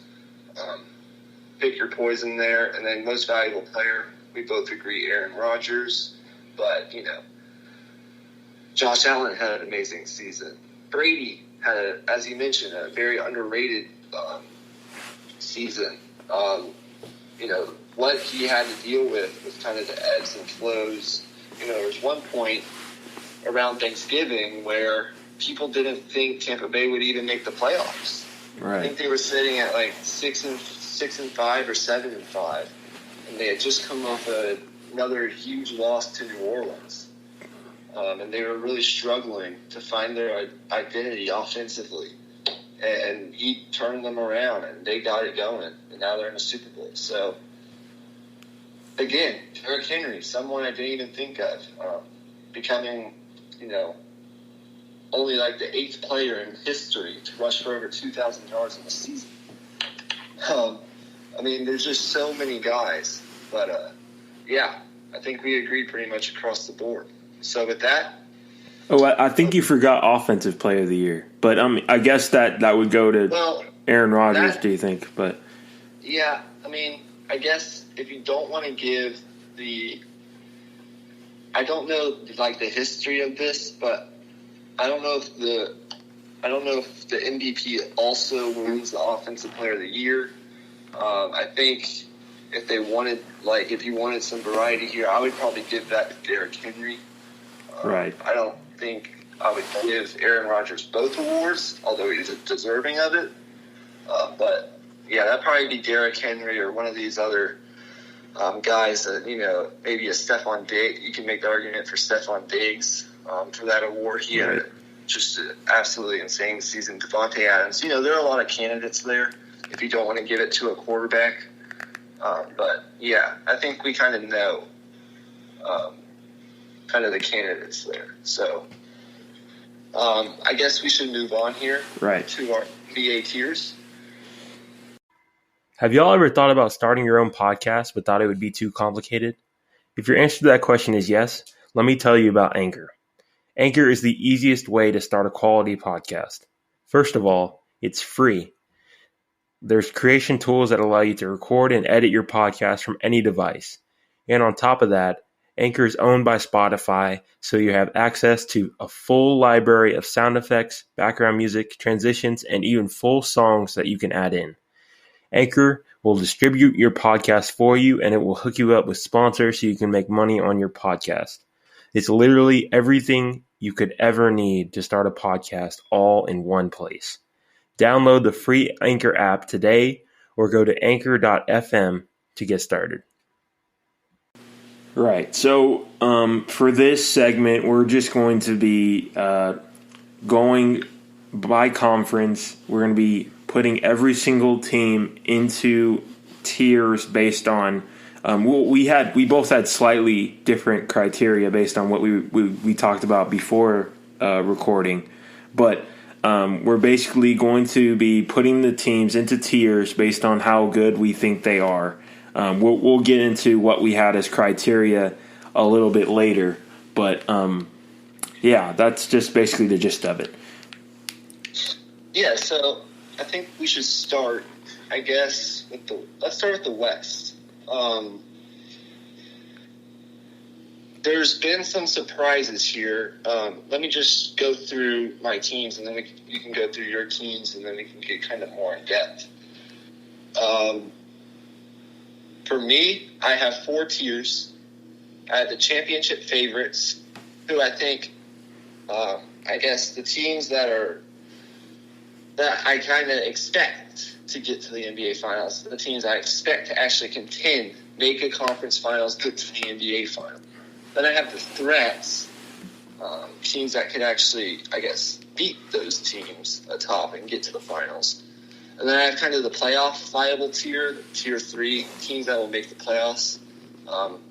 Pick your poison there. And then Most Valuable Player, we both agree Aaron Rodgers. But, Josh Allen had an amazing season. Brady had, as you mentioned, a very underrated season. What he had to deal with was kind of the ebbs and flows. There was one point around Thanksgiving where people didn't think Tampa Bay would even make the playoffs. Right. I think they were sitting at 6-5 or 7-5, and they had just come off another huge loss to New Orleans. And they were really struggling to find their identity offensively. And he turned them around, and they got it going. And now they're in the Super Bowl. So, again, Derrick Henry, someone I didn't even think of, becoming, only the 8th player in history to rush for over 2,000 yards in a season. There's just so many guys. But, I think we agree pretty much across the board. So with that... I think you forgot Offensive Player of the Year. But I guess that would go to Aaron Rodgers, do you think? But yeah, I guess if you don't want to give I don't know, the history of this, but I don't know if I don't know if the MVP also wins the Offensive Player of the Year. I think if you wanted some variety here, I would probably give that to Derrick Henry. Right. I don't think I would give Aaron Rodgers both awards, although he's deserving of it. But yeah, that'd probably be Derrick Henry or one of these other guys that, maybe a Stephon Diggs. You can make the argument for Stephon Diggs for that award. He had just an absolutely insane season. Devontae Adams. There are a lot of candidates there if you don't want to give it to a quarterback. But, yeah, I think we kind of know kind of the candidates there. So I guess we should move on here to our NBA tiers. Have y'all ever thought about starting your own podcast but thought it would be too complicated? If your answer to that question is yes, let me tell you about Anchor. Anchor is the easiest way to start a quality podcast. First of all, it's free. There's creation tools that allow you to record and edit your podcast from any device. And on top of that, Anchor is owned by Spotify, so you have access to a full library of sound effects, background music, transitions, and even full songs that you can add in. Anchor will distribute your podcast for you, and it will hook you up with sponsors so you can make money on your podcast. It's literally everything you could ever need to start a podcast all in one place. Download the free Anchor app today or go to anchor.fm to get started. Right. So for this segment, we're just going to be going by conference. We're going to be putting every single team into tiers based on we both had slightly different criteria based on what we talked about before recording, but we're basically going to be putting the teams into tiers based on how good we think they are. We'll get into what we had as criteria a little bit later, but yeah, that's just basically the gist of it. Yeah, so I think we should start, I guess, let's start with the West. There's been some surprises here. Let me just go through my teams, and then you can go through your teams, and then we can get kind of more in depth. For me, I have 4 tiers. I have the championship favorites, who I think, I guess, the teams that I kind of expect to get to the NBA Finals, the teams I expect to actually contend, make a conference finals, get to the NBA Finals. Then I have the threats, teams that could actually, I guess, beat those teams atop and get to the finals. And then I have kind of the playoff viable tier, tier 3, teams that will make the playoffs.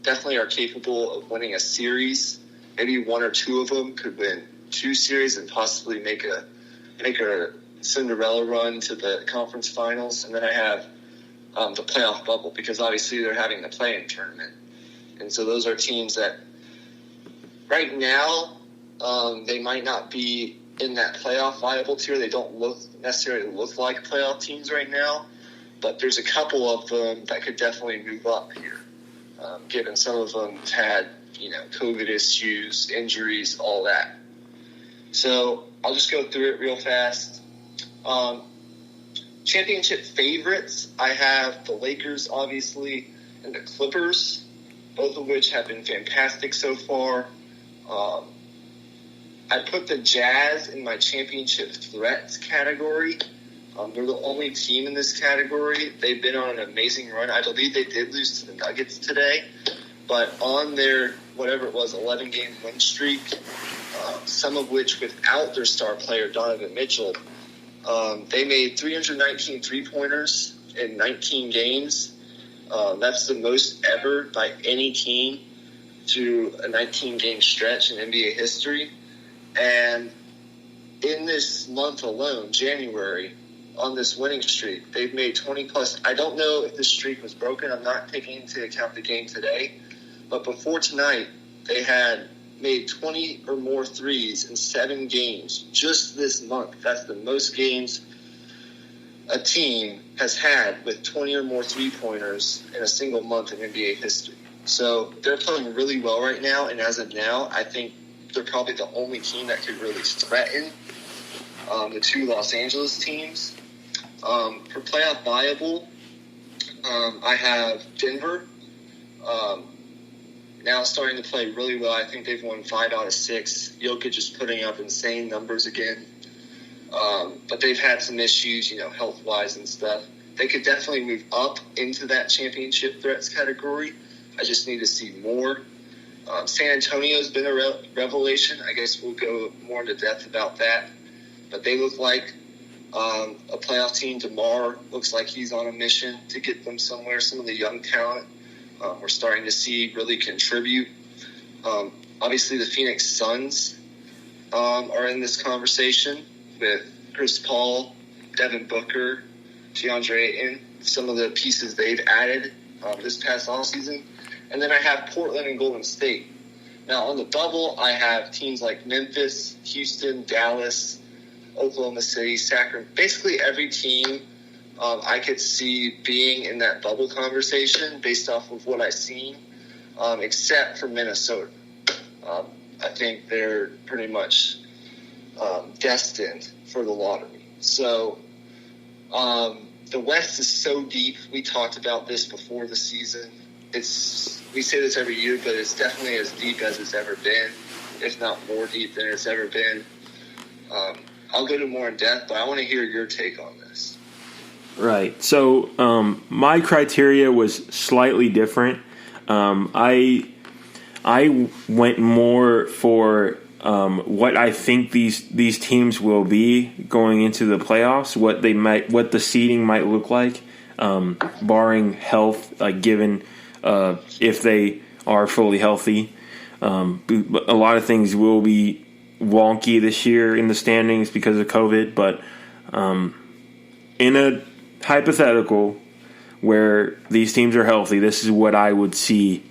Definitely are capable of winning a series. Maybe 1 or 2 of them could win 2 series and possibly make a Cinderella run to the conference finals. And then I have the playoff bubble, because obviously they're having the play-in tournament. And so those are teams that right now they might not be in that playoff viable tier. They don't necessarily look like playoff teams right now, but there's a couple of them that could definitely move up here, given some of them had COVID issues, injuries, all that. So I'll just go through it real fast. Championship favorites, I have the Lakers, obviously, and the Clippers, both of which have been fantastic so far. I put the Jazz in my championship threats category. They're the only team in this category. They've been on an amazing run. I believe they did lose to the Nuggets today, but on their, 11-game win streak, some of which without their star player, Donovan Mitchell, they made 319 three-pointers in 19 games. That's the most ever by any team through a 19-game stretch in NBA history. And in this month alone, January, on this winning streak, they've made 20-plus. I don't know if this streak was broken. I'm not taking into account the game today. But before tonight, they had made 20 or more threes in 7 games just this month. That's the most games a team has had with 20 or more three-pointers in a single month in NBA history. So they're playing really well right now, and as of now, I think they're probably the only team that could really threaten the two Los Angeles teams. For playoff viable, I have Denver. Now starting to play really well. I think they've won 5 out of 6. Jokic is putting up insane numbers again. But they've had some issues, health-wise and stuff. They could definitely move up into that championship threats category. I just need to see more. San Antonio's been a revelation. I guess we'll go more into depth about that. But they look like a playoff team. DeMar looks like he's on a mission to get them somewhere. Some of the young talent we're starting to see really contribute. Obviously, the Phoenix Suns are in this conversation with Chris Paul, Devin Booker, DeAndre Ayton, some of the pieces they've added this past offseason. And then I have Portland and Golden State. Now, on the bubble, I have teams like Memphis, Houston, Dallas, Oklahoma City, Sacramento. Basically, every team I could see being in that bubble conversation based off of what I've seen, except for Minnesota. I think they're pretty much destined for the lottery. So the West is so deep. We talked about this before the season. We say this every year, but it's definitely as deep as it's ever been, if not more deep than it's ever been. I'll go to more in depth, but I want to hear your take on this. Right. So my criteria was slightly different. I went more for what I think these teams will be going into the playoffs, what the seeding might look like, barring health, given if they are fully healthy. But a lot of things will be wonky this year in the standings because of COVID, but in a hypothetical where these teams are healthy, this is what I would see,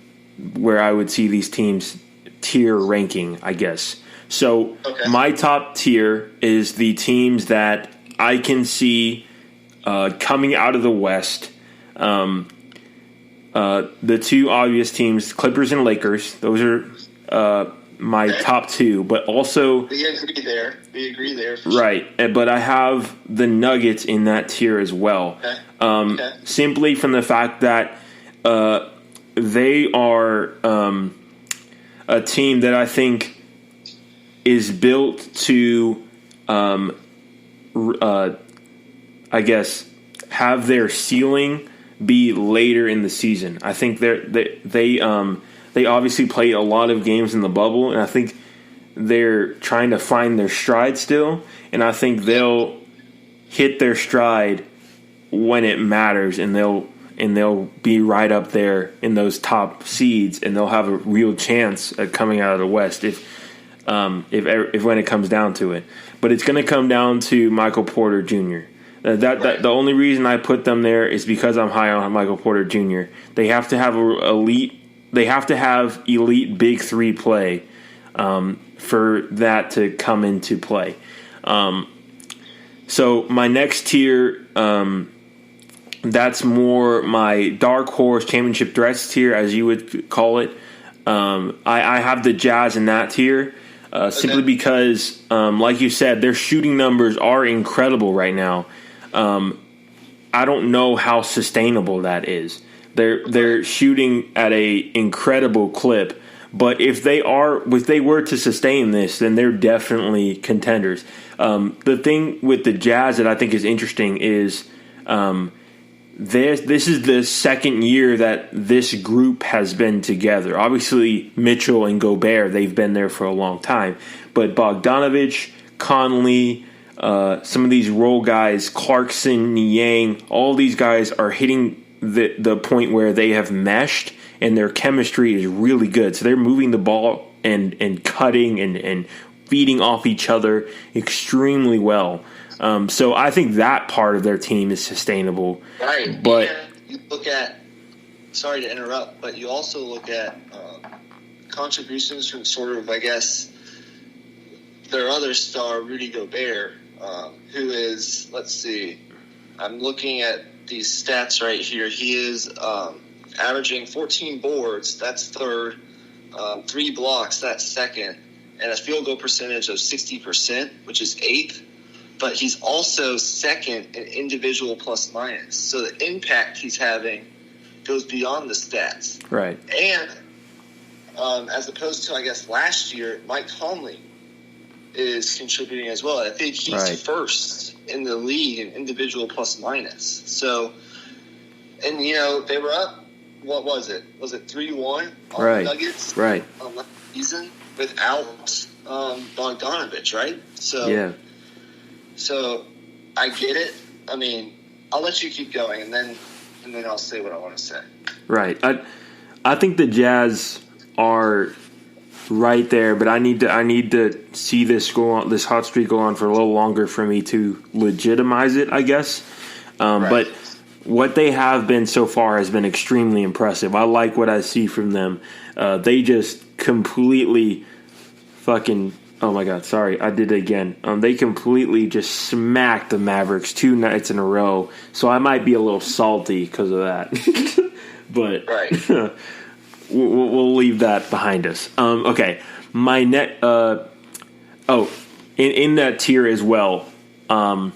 where I would see these teams tier ranking, I guess. So My top tier is the teams that I can see coming out of the West. The two obvious teams, Clippers and Lakers, those are my top two, but also we agree there right. But I have the Nuggets in that tier as well, simply from the fact that they are a team that I think is built to, I guess, have their ceiling be later in the season. I think they obviously play a lot of games in the bubble, and I think they're trying to find their stride still, and I think they'll hit their stride when it matters, and they'll be right up there in those top seeds, and they'll have a real chance at coming out of the West if when it comes down to it. But it's going to come down to Michael Porter Jr. The only reason I put them there is because I'm high on Michael Porter Jr. They have to have elite big three play for that to come into play. So my next tier, that's more my dark horse championship threats tier, as you would call it. I have the Jazz in that tier simply because, like you said, their shooting numbers are incredible right now. I don't know how sustainable that is. They're shooting at a incredible clip, but if they were to sustain this, then they're definitely contenders. The thing with the Jazz that I think is interesting is this is the second year that this group has been together. Obviously, Mitchell and Gobert, they've been there for a long time, but Bogdanovich, Conley, some of these role guys, Clarkson, Yang, all these guys are hitting the point where they have meshed and their chemistry is really good. So they're moving the ball and cutting and feeding off each other extremely well. So I think that part of their team is sustainable. Right. But and you look at, sorry to interrupt, but you also look at contributions from sort of, I guess, their other star, Rudy Gobert, who is, let's see, I'm looking at these stats right here. He is averaging 14 boards, that's third, 3 blocks, that's second, and a field goal percentage of 60%, which is eighth. but he's also second in individual plus minus. So the impact he's having goes beyond the stats. Right. And as opposed to, I guess, last year, Mike Conley is contributing as well. I think he's first in the league in individual plus minus. So, and, they were up, what was it? Was it 3-1 on the Nuggets? Right. Last season without Bogdanovich, right? So, yeah. So I get it. I mean, I'll let you keep going, and then I'll say what I want to say. Right. I think the Jazz are right there, but I need to see this hot streak go on for a little longer for me to legitimize it, I guess. But what they have been so far has been extremely impressive. I like what I see from them. They just completely fucking. Oh my God! Sorry, I did it again. They completely just smacked the Mavericks 2 nights in a row. So I might be a little salty because of that, but we'll leave that behind us. Okay, my in that tier as well. My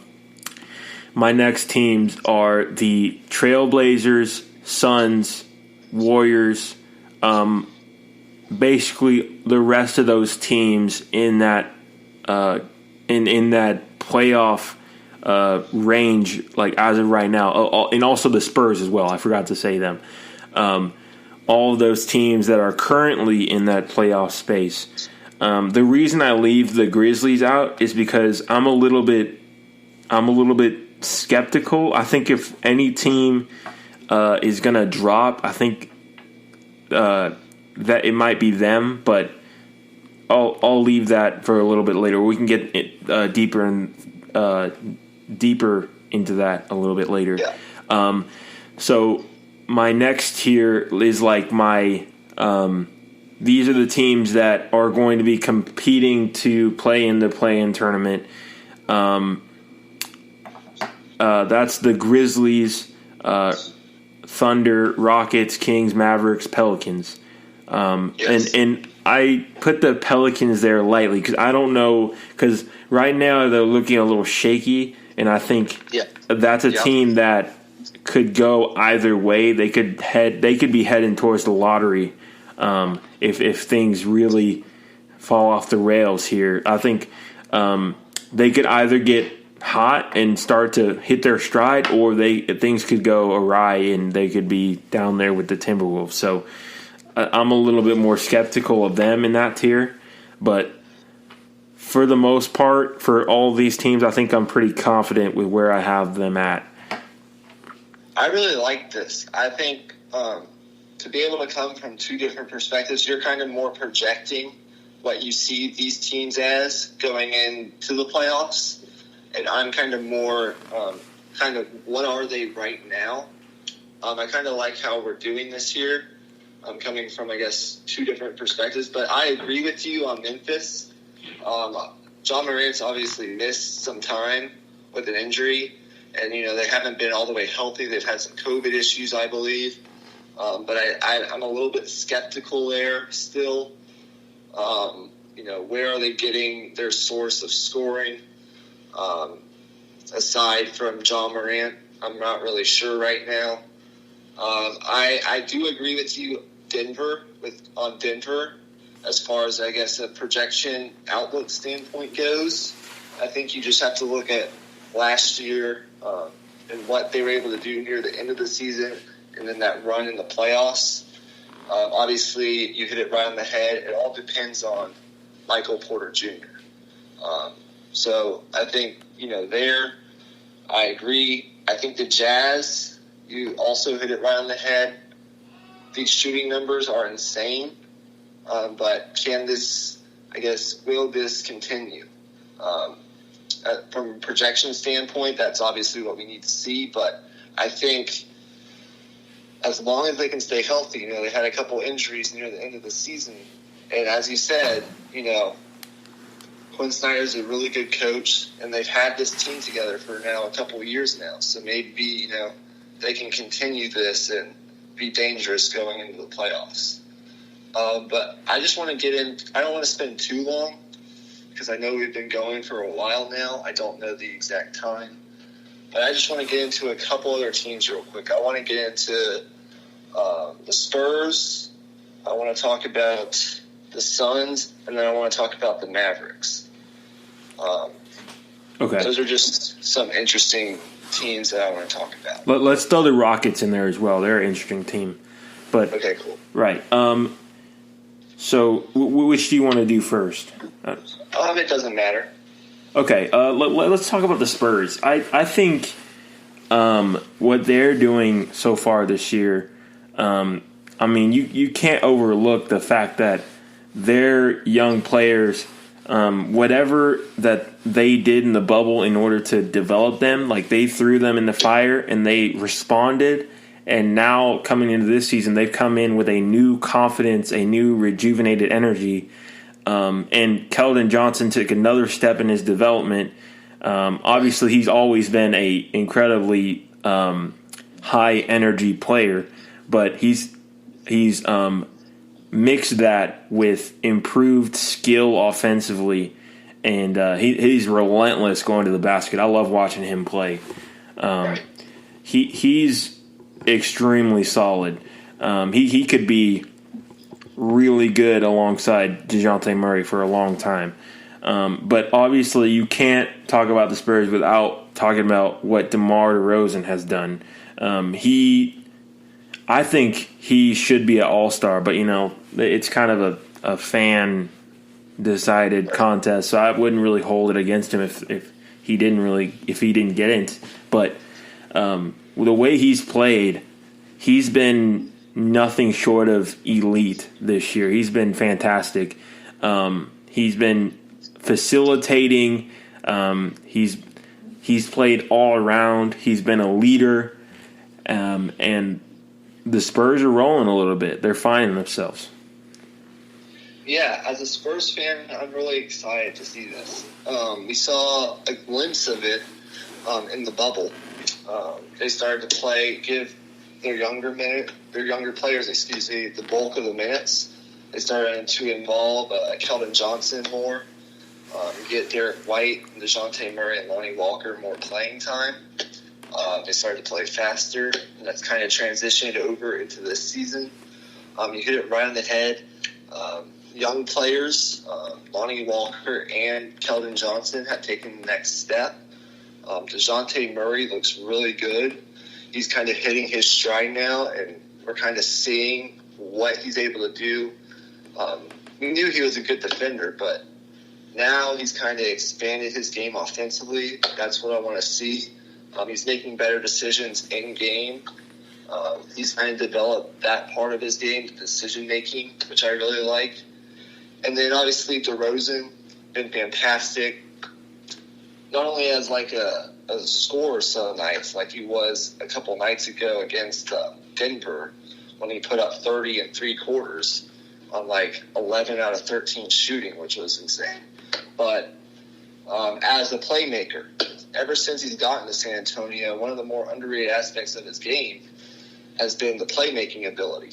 next teams are the Trailblazers, Suns, Warriors. Basically, the rest of those teams in that in that playoff range, like as of right now, and also the Spurs as well. I forgot to say them. All of those teams that are currently in that playoff space. The reason I leave the Grizzlies out is because I'm a little bit skeptical. I think if any team is going to drop, I think that it might be them, but I'll leave that for a little bit later. We can get deeper into that a little bit later. Yeah. So my next tier is like my these are the teams that are going to be competing to play in the play-in tournament. That's the Grizzlies, Thunder, Rockets, Kings, Mavericks, Pelicans. Yes. And I put the Pelicans there lightly because I don't know, because right now they're looking a little shaky, and I think that's a team that could go either way. They could be heading towards the lottery if things really fall off the rails here. I think they could either get hot and start to hit their stride, or things could go awry and they could be down there with the Timberwolves. So I'm a little bit more skeptical of them in that tier, but for the most part, for all these teams, I think I'm pretty confident with where I have them at. I really like this. I think to be able to come from two different perspectives, you're kind of more projecting what you see these teams as going into the playoffs, and I'm kind of more what are they right now? I kind of like how we're doing this here. I'm coming from, I guess, two different perspectives, but I agree with you on Memphis. John Morant's obviously missed some time with an injury, and, they haven't been all the way healthy. They've had some COVID issues, I believe. But I'm a little bit skeptical there still. Where are they getting their source of scoring? Aside from John Morant, I'm not really sure right now. I do agree with you, on Denver, as far as, I guess, a projection outlook standpoint goes. I think you just have to look at last year and what they were able to do near the end of the season, and then that run in the playoffs. Obviously, you hit it right on the head. It all depends on Michael Porter Jr. So I think, there, I agree. I think the Jazz, you also hit it right on the head. These shooting numbers are insane. But will this continue? From a projection standpoint, that's obviously what we need to see. But I think as long as they can stay healthy, they had a couple injuries near the end of the season. And as you said, Quinn Snyder's a really good coach, and they've had this team together for now a couple of years now. So maybe, they can continue this and be dangerous going into the playoffs. But I just want to get in. I don't want to spend too long because I know we've been going for a while now. I don't know the exact time. But I just want to get into a couple other teams real quick. I want to get into the Spurs. I want to talk about the Suns, and then I want to talk about the Mavericks. Okay. Those are just some interesting teams that I want to talk about. Let's throw the Rockets in there as well. They're an interesting team. But okay, cool. Right. So which do you want to do first? It doesn't matter. Okay. Let's talk about the Spurs. I think what they're doing so far this year, you can't overlook the fact that their young players, whatever that they did in the bubble in order to develop them, like they threw them in the fire and they responded. And now coming into this season, they've come in with a new confidence, a new rejuvenated energy. And Keldon Johnson took another step in his development. Obviously, he's always been a incredibly high energy player, but he's mixed that with improved skill offensively, and he's relentless going to the basket. I love watching him play. He's extremely solid. He could be really good alongside DeJounte Murray for a long time. But obviously you can't talk about the Spurs without talking about what DeMar DeRozan has done. I think he should be an all-star, but it's kind of a fan-decided contest, so I wouldn't really hold it against him if he didn't get it. But the way he's played, he's been nothing short of elite this year. He's been fantastic. He's been facilitating. He's played all around. He's been a leader, and the Spurs are rolling a little bit. They're finding themselves. Yeah, as a Spurs fan, I'm really excited to see this. We saw a glimpse of it in the bubble. They started to give their younger players, the bulk of the minutes. They started to involve Keldon Johnson more, get Derek White, DeJounte Murray, and Lonnie Walker more playing time. They started to play faster, and that's kind of transitioned over into this season. You hit it right on the head. Young players, Lonnie Walker and Keldon Johnson, have taken the next step. DeJounte Murray looks really good. He's kind of hitting his stride now, and we're kind of seeing what he's able to do. We knew he was a good defender, but now he's kind of expanded his game offensively. That's what I want to see. He's making better decisions in game. He's kind of developed that part of his game, the decision-making, which I really like. And then, obviously, DeRozan, been fantastic. Not only as like a scorer some nights, like he was a couple nights ago against Denver when he put up 30 in 3 quarters on like 11 out of 13 shooting, which was insane. But as a playmaker, ever since he's gotten to San Antonio, one of the more underrated aspects of his game has been the playmaking ability.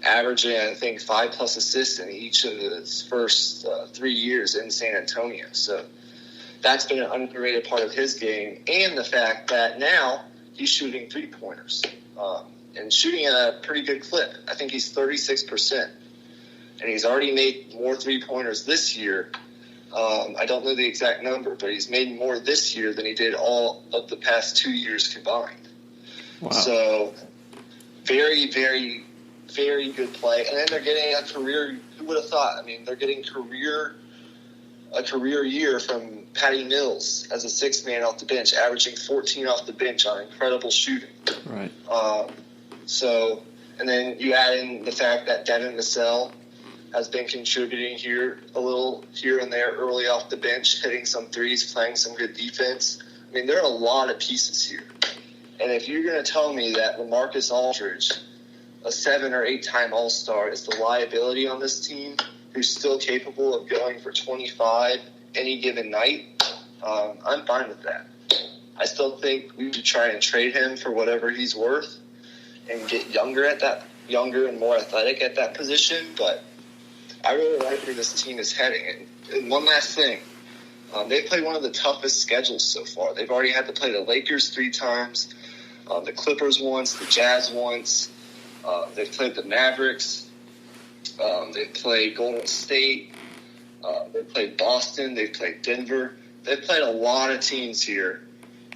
Averaging, I think, 5+ assists in each of his first 3 years in San Antonio. So that's been an underrated part of his game, and the fact that now he's shooting 3-pointers and shooting at a pretty good clip. I think he's 36%, and he's already made more 3-pointers this year. I don't know the exact number, but he's made more this year than he did all of the past 2 years combined. Wow. So very, very, very good play. And then they're getting a career – who would have thought? I mean, they're getting a career year from Patty Mills as a 6th man off the bench, averaging 14 off the bench on incredible shooting. Right. And then you add in the fact that Devin Vassell has been contributing here and there early off the bench, hitting some threes, playing some good defense. I mean, there are a lot of pieces here. And if you're going to tell me that LaMarcus Aldridge, a 7 or 8-time All-Star, is the liability on this team, who's still capable of going for 25 any given night, I'm fine with that. I still think we should try and trade him for whatever he's worth and get younger and more athletic at that position. But I really like where this team is heading. And one last thing. They played one of the toughest schedules so far. They've already had to play the Lakers 3 times, the Clippers once, the Jazz once. They've played the Mavericks. They've played Golden State. They've played Boston. They've played Denver. They've played a lot of teams here.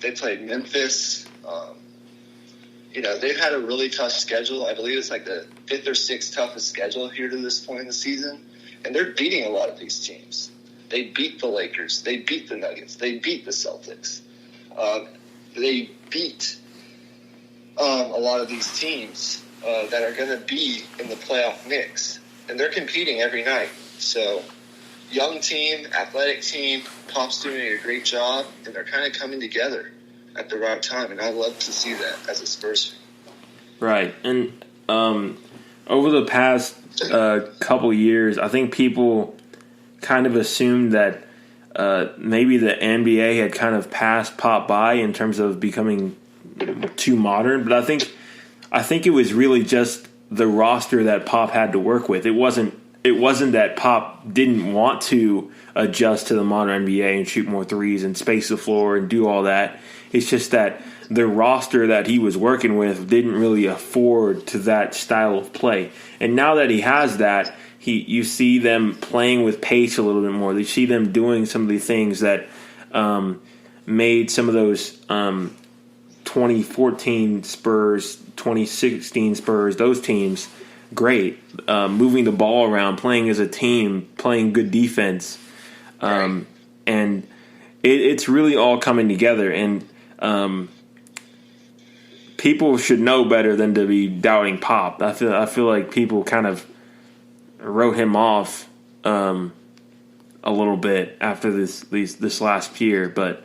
They played Memphis. They've had a really tough schedule. I believe it's like the 5th or 6th toughest schedule here to this point in the season. And they're beating a lot of these teams. They beat the Lakers. They beat the Nuggets. They beat the Celtics. They beat a lot of these teams that are going to be in the playoff mix. And they're competing every night. So, young team, athletic team, Pop's doing a great job, and they're kind of coming together at the right time. And I love to see that as a Spurs fan. Right. And over the past couple years, I think people kind of assumed that maybe the NBA had kind of passed Pop by in terms of becoming too modern. But I think it was really just the roster that Pop had to work with. It wasn't that Pop didn't want to adjust to the modern NBA and shoot more threes and space the floor and do all that. It's just that the roster that he was working with didn't really afford to that style of play. And now that he has that, you see them playing with pace a little bit more. You see them doing some of the things that made some of those 2014 Spurs, 2016 Spurs, those teams great. Moving the ball around, playing as a team, playing good defense. And it's really all coming together. And people should know better than to be doubting Pop. I feel like people kind of wrote him off a little bit after this last year, but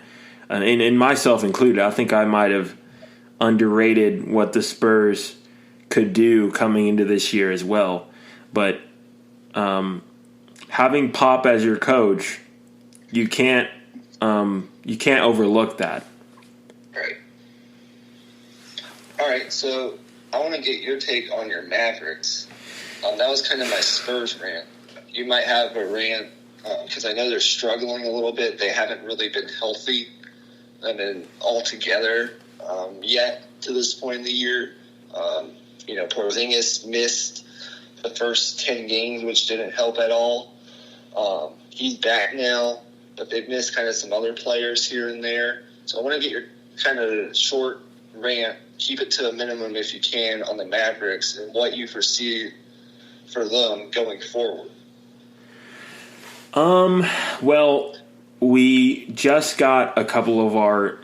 and myself included, I think I might have underrated what the Spurs could do coming into this year as well. But having Pop as your coach, you can't overlook that. Right. All right, so I want to get your take on your Mavericks. That was kind of my Spurs rant. You might have a rant because I know they're struggling a little bit. They haven't really been healthy and all together yet to this point in the year. Porzingis missed the first 10 games, which didn't help at all. He's back now, but they've missed kind of some other players here and there. So I want to get your kind of short rant, keep it to a minimum if you can, on the Mavericks and what you foresee for them going forward. Well, we just got a couple of our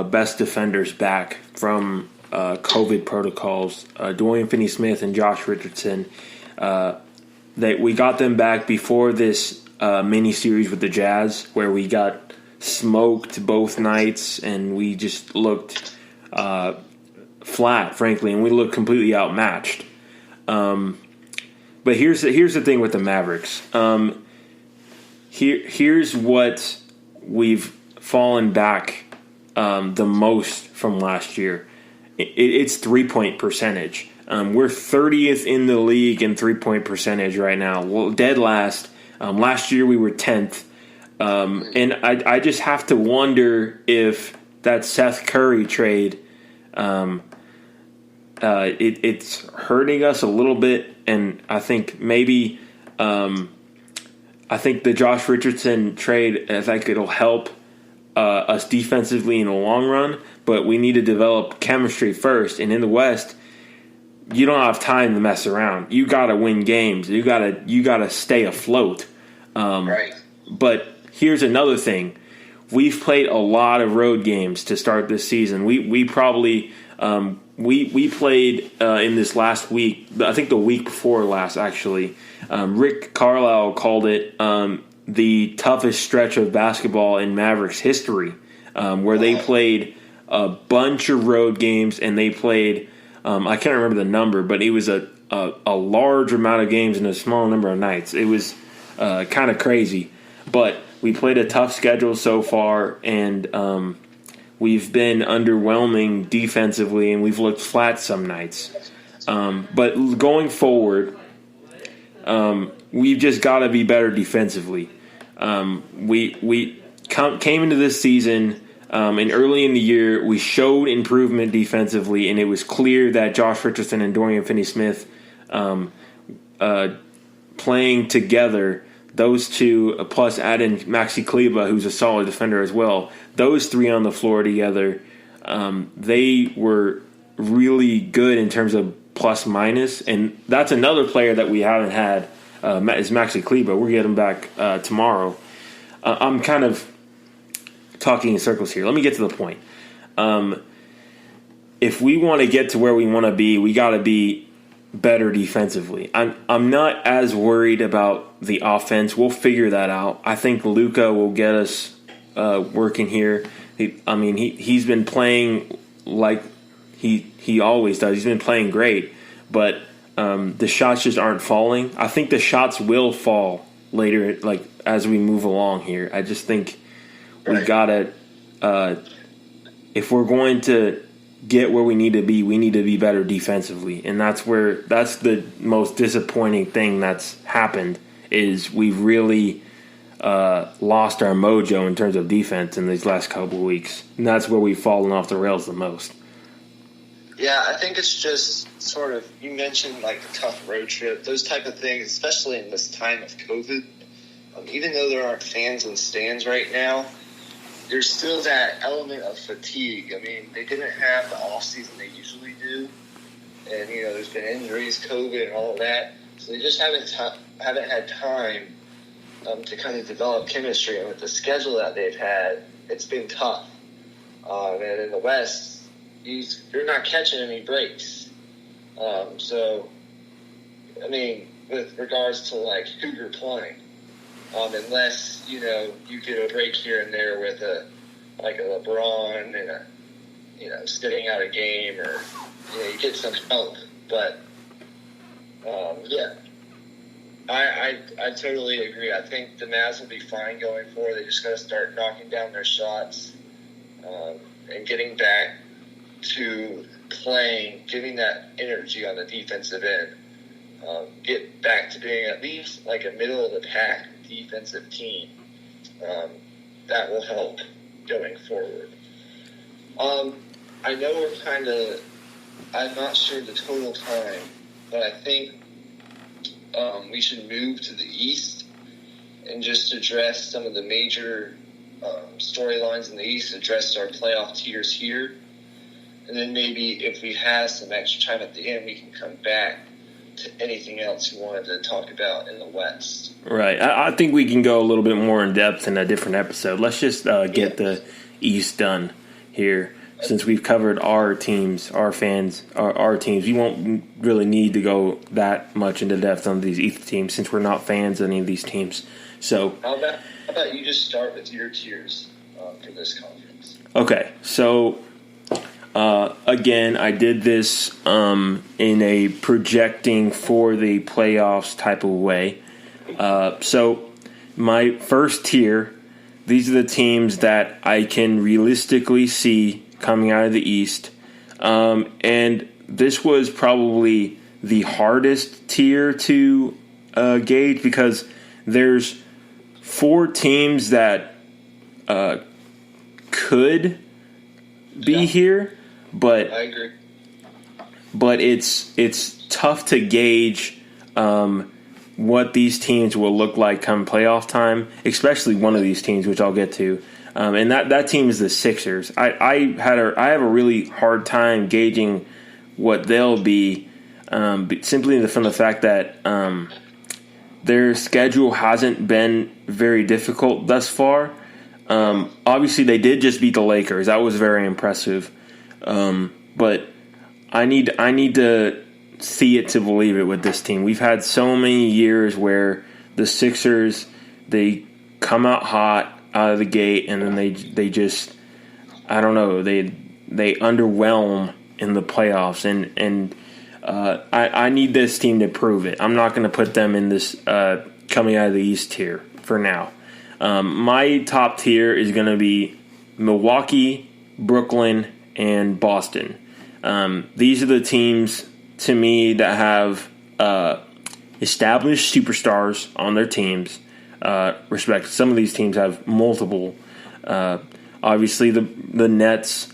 best defenders back from COVID protocols, Dorian Finney-Smith and Josh Richardson. We got them back before this mini-series with the Jazz, where we got smoked both nights, and we just looked flat, frankly, and we looked completely outmatched. But here's the thing with the Mavericks. Here's what we've fallen back the most from last year. It's 3-point percentage. We're 30th in the league in 3-point percentage right now. Well, dead last. Last year we were 10th. And I just have to wonder if that Seth Curry trade, it's hurting us a little bit. And I think maybe the Josh Richardson trade, I think it'll help us defensively in the long run. But we need to develop chemistry first. And in the West, you don't have time to mess around. You got to win games. You got to stay afloat. Right. But here's another thing: we've played a lot of road games to start this season. We probably we played in this last week. I think the week before last, actually. Rick Carlisle called it the toughest stretch of basketball in Mavericks history, where they played a bunch of road games, and they played I can't remember the number, but it was a large amount of games in a small number of nights. It was kind of crazy, but we played a tough schedule so far, and we've been underwhelming defensively, and we've looked flat some nights. But going forward, we've just got to be better defensively. We came into this season, and early in the year, we showed improvement defensively, and it was clear that Josh Richardson and Dorian Finney-Smith playing together, those two, plus add in Maxi Kleba, who's a solid defender as well, those three on the floor together, they were really good in terms of plus minus, and that's another player that we haven't had is Maxi Kleba. We'll get him back tomorrow. I'm kind of talking in circles here. Let me get to the point. If we want to get to where we want to be, we got to be better defensively. I'm not as worried about the offense. We'll figure that out. I think Luka will get us working here. He's been playing like he always does. He's been playing great, but the shots just aren't falling. I think the shots will fall later, like as we move along here. I just think we gotta, if we're going to get where we need to be better defensively, and that's the most disappointing thing that's happened. Is we've really lost our mojo in terms of defense in these last couple of weeks, and that's where we've fallen off the rails the most. Yeah, I think it's just sort of, you mentioned like the tough road trip, those type of things, especially in this time of COVID. Even though there aren't fans in stands right now, there's still that element of fatigue. I mean, they didn't have the off season they usually do, and there's been injuries, COVID, and all of that, so they just haven't had time to kind of develop chemistry. And with the schedule that they've had, it's been tough. And in the West, you're not catching any breaks. So, I mean, with regards to like who you're playing, unless you get a break here and there with a LeBron and sitting out a game, or you get some help. But yeah, I totally agree. I think the Mavs will be fine going forward. They just got to start knocking down their shots and getting back to playing, giving that energy on the defensive end. Get back to being at least like a middle of the pack defensive team. That will help going forward. I know I'm not sure the total time, but I think we should move to the East and just address some of the major storylines in the East, address our playoff tiers here. And then maybe if we have some extra time at the end, we can come back to anything else you wanted to talk about in the West. Right. I think we can go a little bit more in depth in a different episode. Let's just get the East done here. Since we've covered our teams, our fans, our teams, we won't really need to go that much into depth on these East teams since we're not fans of any of these teams. So, how about you just start with your tiers for this conference? Okay. So, again, I did this in a projecting for the playoffs type of way. So, my first tier, these are the teams that I can realistically see coming out of the East. And this was probably the hardest tier to gauge because there's 4 teams that could be here, but I agree. But it's tough to gauge what these teams will look like come playoff time, especially one of these teams, which I'll get to. And that team is the Sixers. I have a really hard time gauging what they'll be, simply from the fact that their schedule hasn't been very difficult thus far. Obviously, they did just beat the Lakers. That was very impressive. But I need to see it to believe it with this team. We've had so many years where the Sixers, they come out hot out of the gate, and then they just, I don't know, they underwhelm in the playoffs, and I need this team to prove it. I'm not going to put them in this coming out of the East tier for now. My top tier is going to be Milwaukee, Brooklyn, and Boston. These are the teams to me that have established superstars on their teams. Some of these teams have multiple. Obviously, the Nets,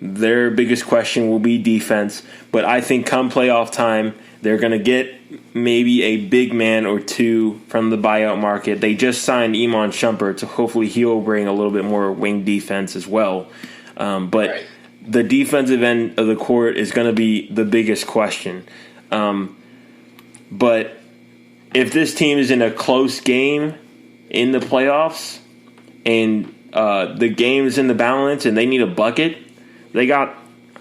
their biggest question will be defense. But I think come playoff time, they're going to get maybe a big man or two from the buyout market. They just signed Iman Shumpert, so hopefully he'll bring a little bit more wing defense as well. But the defensive end of the court is going to be the biggest question. But if this team is in a close game in the playoffs and the game is in the balance and they need a bucket, they got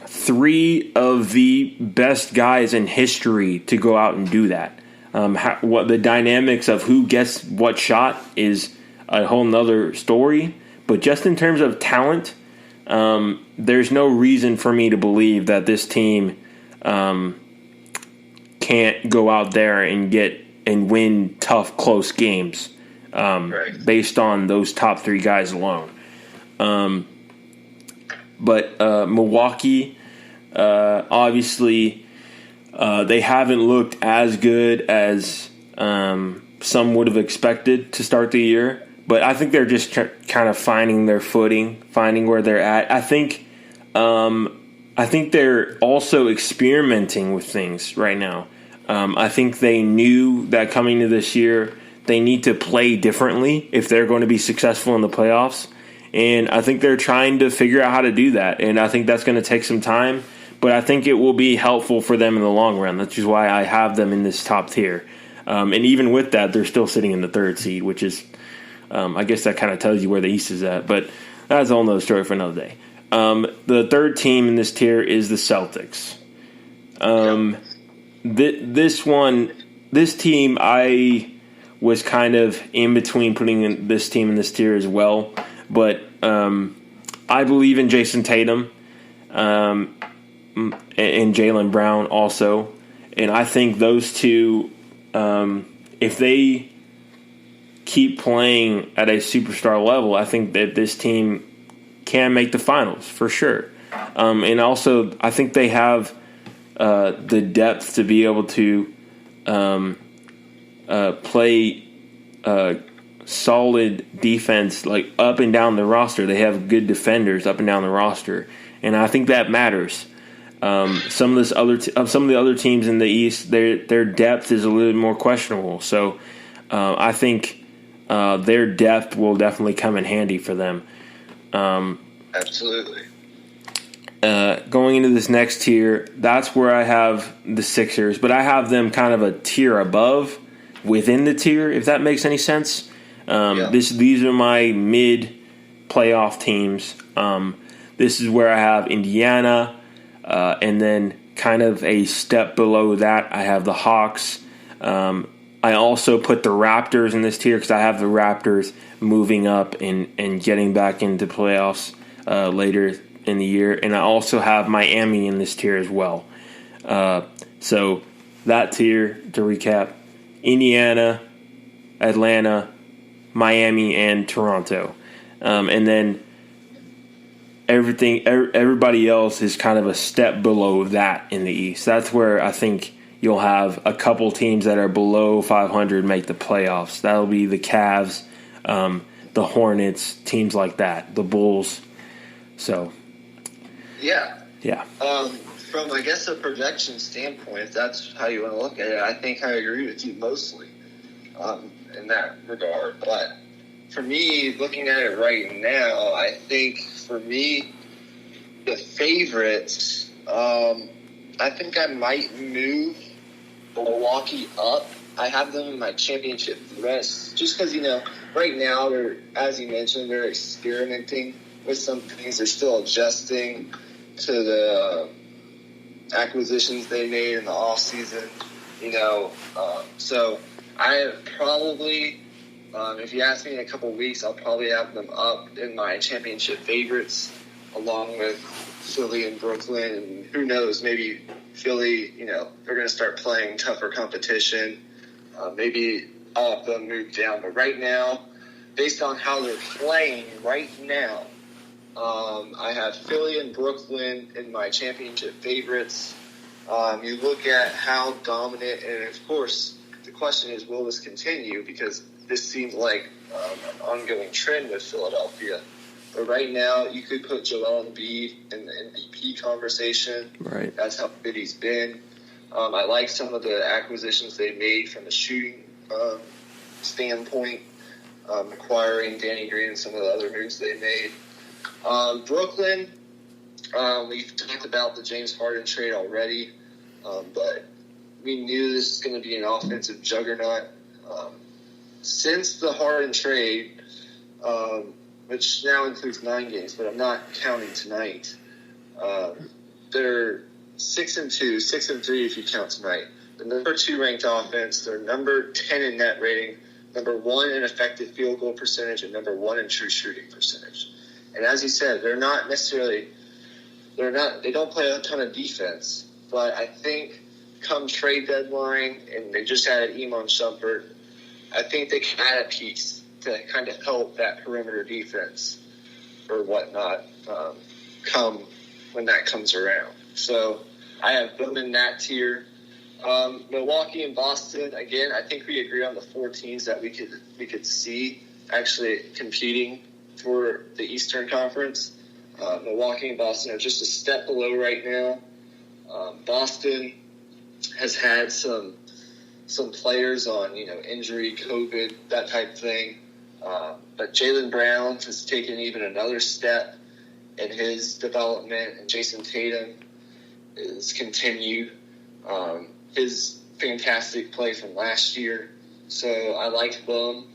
three of the best guys in history to go out and do that. What the dynamics of who gets what shot is a whole nother story. But just in terms of talent, there's no reason for me to believe that this team can't go out there and get and win tough, close games based on those top three guys alone. But Milwaukee, obviously, they haven't looked as good as some would have expected to start the year. But I think they're just kind of finding their footing, finding where they're at. I think they're also experimenting with things right now. I think they knew that coming to this year, they need to play differently if they're going to be successful in the playoffs. And I think they're trying to figure out how to do that. And I think that's going to take some time. But I think it will be helpful for them in the long run. That's just why I have them in this top tier. And even with that, they're still sitting in the third seed, which is, I guess that kind of tells you where the East is at. But that's a whole nother story for another day. The third team in this tier is the Celtics. This team, I was kind of in between putting this team in this tier as well. But I believe in Jason Tatum and Jaylen Brown also. And I think those two, if they keep playing at a superstar level, I think that this team can make the finals for sure. And also, I think they have the depth to be able to play solid defense, like up and down the roster. They have good defenders up and down the roster, and I think that matters. Some of the other teams in the East, their depth is a little more questionable. So I think their depth will definitely come in handy for them. Absolutely. Going into this next tier, that's where I have the Sixers, but I have them kind of a tier above within the tier, if that makes any sense. These are my mid-playoff teams. This is where I have Indiana, and then kind of a step below that, I have the Hawks. I also put the Raptors in this tier because I have the Raptors moving up and getting back into playoffs later in the year. And I also have Miami in this tier as well. So that tier, to recap, Indiana, Atlanta, Miami, and Toronto. And then everybody else is kind of a step below that in the East. That's where I think you'll have a couple teams that are below 500 make the playoffs. That'll be the Cavs, the Hornets, teams like that, the Bulls. So, yeah. From, I guess, a projection standpoint, if that's how you want to look at it, I think I agree with you mostly in that regard. But for me, looking at it right now, I think for me, the favorites, I think I might move Milwaukee up. I have them in my championship rest just because, right now, they're, as you mentioned, they're experimenting with some things. They're still adjusting to the acquisitions they made in the offseason, so I probably, if you ask me in a couple weeks, I'll probably have them up in my championship favorites along with Philly and Brooklyn, and who knows, maybe Philly, they're going to start playing tougher competition. Maybe I'll have them move down, but right now, based on how they're playing right now, I have Philly and Brooklyn in my championship favorites. You look at how dominant, and of course, the question is, will this continue? Because this seems like an ongoing trend with Philadelphia. But right now, you could put Joel Embiid in the MVP conversation. Right. That's how good he's been. I like some of the acquisitions they made from a shooting standpoint, acquiring Danny Green and some of the other moves they made. Brooklyn, we've talked about the James Harden trade already, but we knew this was going to be an offensive juggernaut. Since the Harden trade, which now includes 9 games, but I'm not counting tonight, they're 6-2, 6-3 if you count tonight. The number 2 ranked offense, they're number 10 in net rating, number 1 in effective field goal percentage, and number 1 in true shooting percentage. And as you said, they don't play a ton of defense, but I think come trade deadline, and they just added Iman Shumpert, I think they can add a piece to kind of help that perimeter defense or whatnot come when that comes around. So I have them in that tier. Milwaukee and Boston, again, I think we agree on the 4 teams that we could see actually competing for the Eastern Conference. Milwaukee and Boston are just a step below right now. Boston has had some players on, injury, COVID, that type of thing. But Jaylen Brown has taken even another step in his development, and Jason Tatum is continued his fantastic play from last year. So I like them.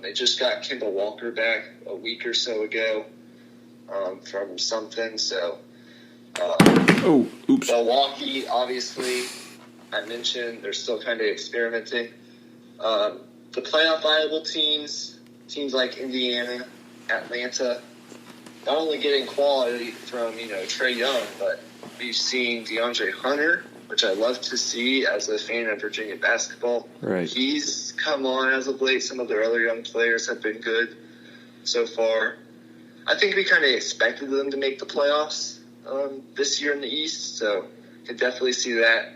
They just got Kemba Walker back a week or so ago from something. So Milwaukee, obviously, I mentioned they're still kind of experimenting. The playoff viable teams like Indiana, Atlanta, not only getting quality from, Trae Young, but we've seen DeAndre Hunter, which I love to see as a fan of Virginia basketball. Right. He's come on as of late. Some of their other young players have been good so far. I think we kind of expected them to make the playoffs this year in the East, so could definitely see that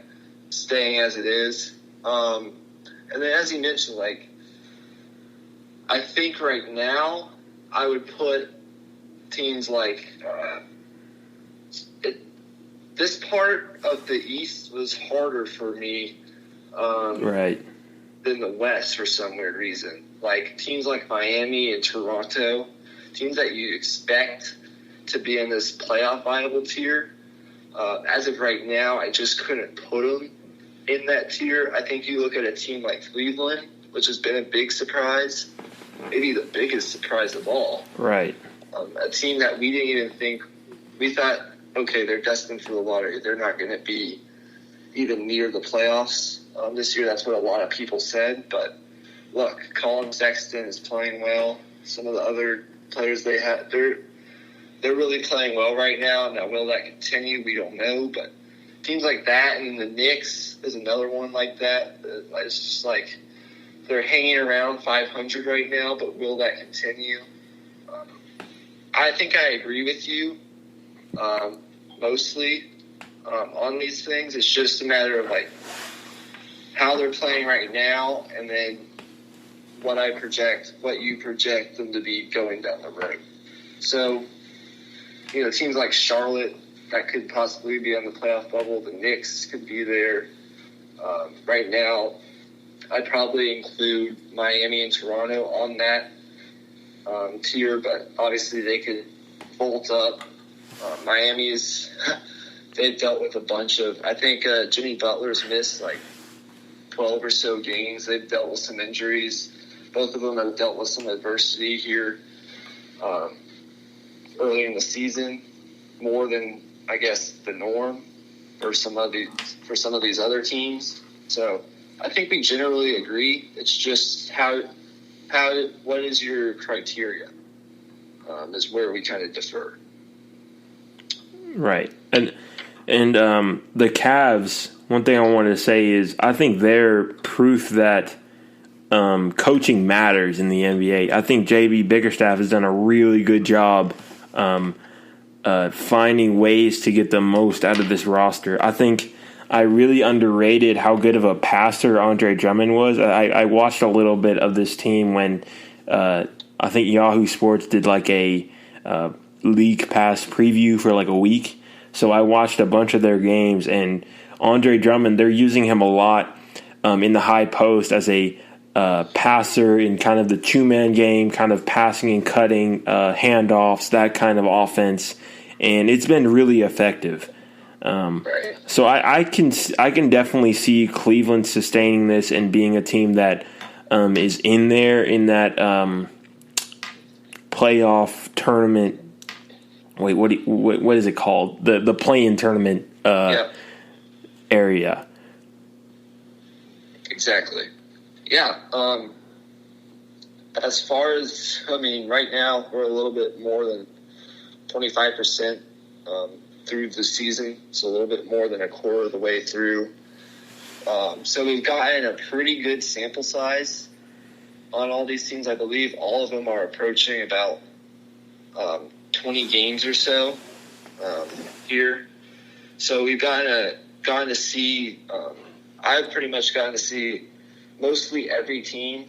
staying as it is. And then, as you mentioned, I think right now I would put teams like this part of the East was harder for me right. than the West for some weird reason. Like teams like Miami and Toronto, teams that you expect to be in this playoff viable tier. As of right now, I just couldn't put them in that tier. I think you look at a team like Cleveland, which has been a big surprise, maybe the biggest surprise of all. Right. A team that we didn't even think, we thought, okay, they're destined for the lottery. They're not going to be even near the playoffs this year. That's what a lot of people said. But look, Colin Sexton is playing well. Some of the other players they have, they're really playing well right now. Now, will that continue? We don't know. But teams like that, and the Knicks is another one like that. It's just like they're hanging around 500 right now, but will that continue? I think I agree with you mostly on these things. It's just a matter of how they're playing right now, and then what you project them to be going down the road. So, teams like Charlotte that could possibly be on the playoff bubble. The Knicks could be there. Right now, I'd probably include Miami and Toronto on that tier, but obviously they could bolt up. Miami's they've dealt with a bunch of, I think Jimmy Butler's missed 12 or so games. They've dealt with some injuries. Both of them have dealt with some adversity here early in the season, more than I guess the norm for some of these other teams. So I think we generally agree. It's just what is your criteria is where we kind of differ. Right. And the Cavs, one thing I wanted to say is I think they're proof that coaching matters in the NBA. I think JB Bickerstaff has done a really good job finding ways to get the most out of this roster. I think I really underrated how good of a passer Andre Drummond was. I watched a little bit of this team when I think Yahoo Sports did like a league pass preview for like a week. So I watched a bunch of their games, and Andre Drummond, they're using him a lot in the high post as a passer in kind of the two-man game, kind of passing and cutting, handoffs, that kind of offense, and it's been really effective. So I can definitely see Cleveland sustaining this and being a team that is in there in that playoff tournament. Wait, what is it called? The play-in tournament area. Exactly. Yeah. As far as, right now we're a little bit more than 25% through the season, so a little bit more than a quarter of the way through. So we've gotten a pretty good sample size on all these teams. I believe all of them are approaching about 20 games or so here. So we've gotten to see. I've pretty much gotten to see mostly every team.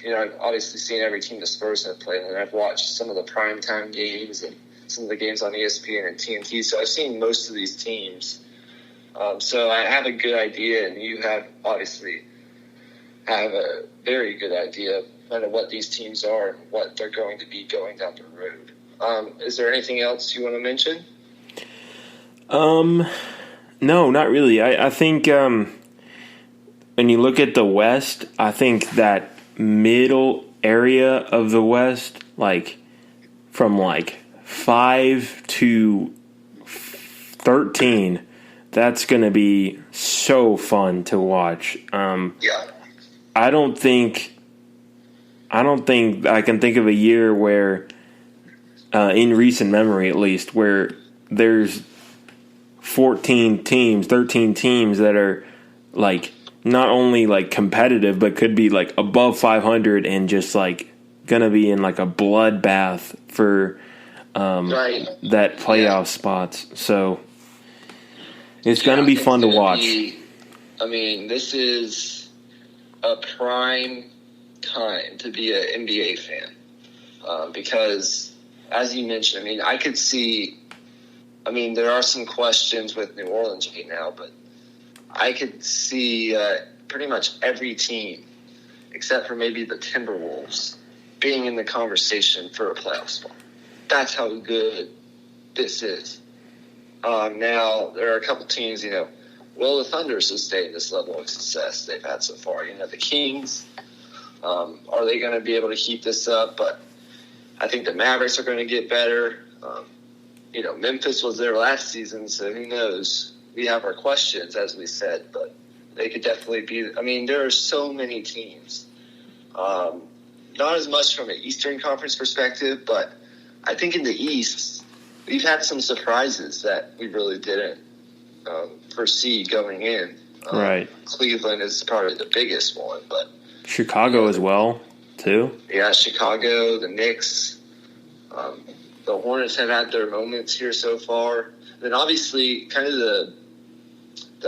I've obviously seen every team the Spurs have played, and I've watched some of the primetime games and some of the games on ESPN and TNT. So I've seen most of these teams. So I have a good idea, and you obviously have a very good idea of kind of what these teams are and what they're going to be going down the road. Is there anything else you want to mention? No, not really. I think when you look at the West, I think that middle area of the West, like from like 5 to 13, that's going to be so fun to watch. I don't think I can think of a year where, in recent memory at least, where there's 13 teams that are like not only like competitive but could be like above 500 and just like gonna be in like a bloodbath for that playoff spots. So it's gonna be fun to watch. This is a prime time to be an NBA fan because, as you mentioned, I could see. There are some questions with New Orleans right now, but I could see pretty much every team, except for maybe the Timberwolves, being in the conversation for a playoff spot. That's how good this is. Now, there are a couple teams, will the Thunder sustain this level of success they've had so far? The Kings, are they going to be able to keep this up? But I think the Mavericks are going to get better. Memphis was there last season, so who knows? We have our questions, as we said, but they could definitely be. There are so many teams. Not as much from an Eastern Conference perspective, but I think in the East, we've had some surprises that we really didn't foresee going in. Right. Cleveland is probably the biggest one, but Chicago as well, too. Yeah, Chicago, the Knicks. The Hornets have had their moments here so far. Then obviously, kind of the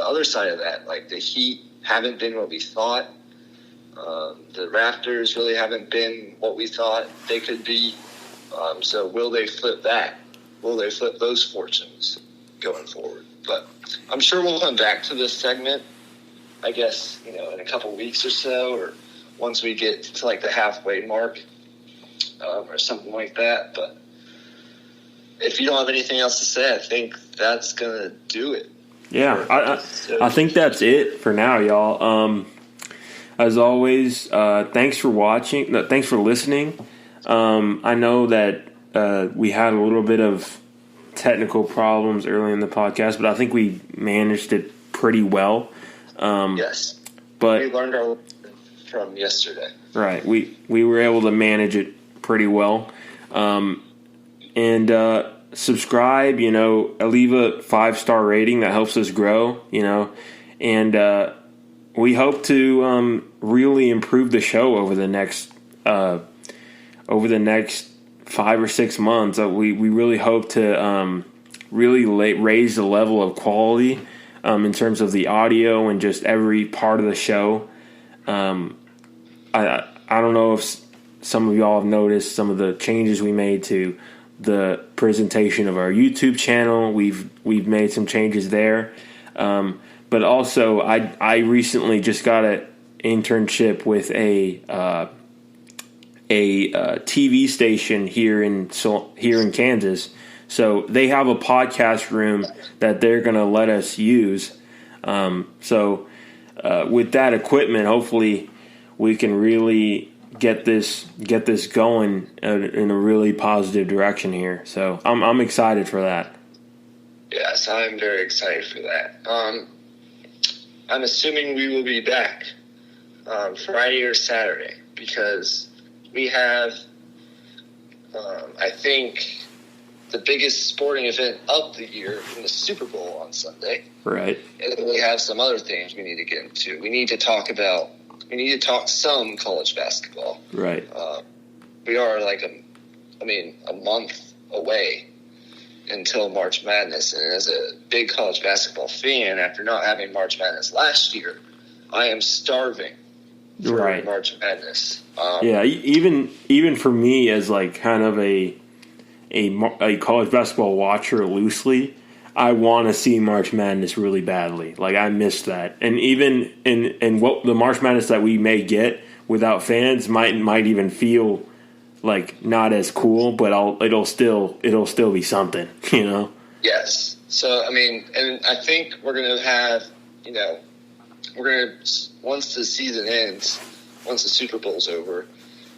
other side of that, like the Heat haven't been what we thought. The Raptors really haven't been what we thought they could be. So will they flip that? Will they flip those fortunes going forward? But I'm sure we'll come back to this segment, I guess, in a couple weeks or so, or once we get to like the halfway mark or something like that. But if you don't have anything else to say, I think that's going to do it. Yeah, I think that's it for now, y'all. As always, thanks for watching. No, thanks for listening. I know that we had a little bit of technical problems early in the podcast, but I think we managed it pretty well. Yes. But we learned our lesson from yesterday. Right. We were able to manage it pretty well. And subscribe, leave a 5-star rating. That helps us grow, and we hope to really improve the show over the next 5 or 6 months. We really hope to really raise the level of quality in terms of the audio and just every part of the show. I don't know if some of y'all have noticed some of the changes we made to the presentation of our YouTube channel. We've made some changes there. But also, I recently just got an internship with a TV station here in Kansas. So they have a podcast room that they're going to let us use. So with that equipment, hopefully we can really get this going in a really positive direction here. So I'm excited for that. Yes, I'm very excited for that. I'm assuming we will be back Friday or Saturday because we have, I think, the biggest sporting event of the year in the Super Bowl on Sunday. Right. And then we have some other things we need to get into. We need to talk some college basketball. Right. We are a month away until March Madness. And as a big college basketball fan, after not having March Madness last year, I am starving for March Madness. Even for me as kind of a college basketball watcher loosely, I want to see March Madness really badly. I miss that. And even in what the March Madness that we may get without fans might even feel not as cool, but it'll still be something, you know? Yes. So, and I think we're going to have, once the season ends, once the Super Bowl's over,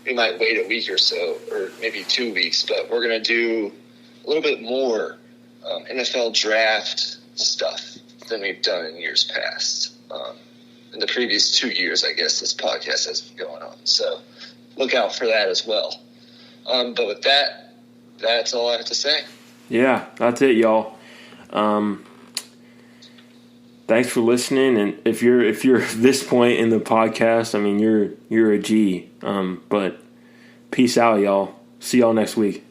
we might wait a week or so, or maybe 2 weeks, but we're going to do a little bit more NFL draft stuff than we've done in years past. In the previous 2 years, I guess, this podcast has been going on. So look out for that as well. But with that, that's all I have to say. Yeah, that's it, y'all. Thanks for listening, and if you're at this point in the podcast, you're a G. But peace out, y'all. See y'all next week.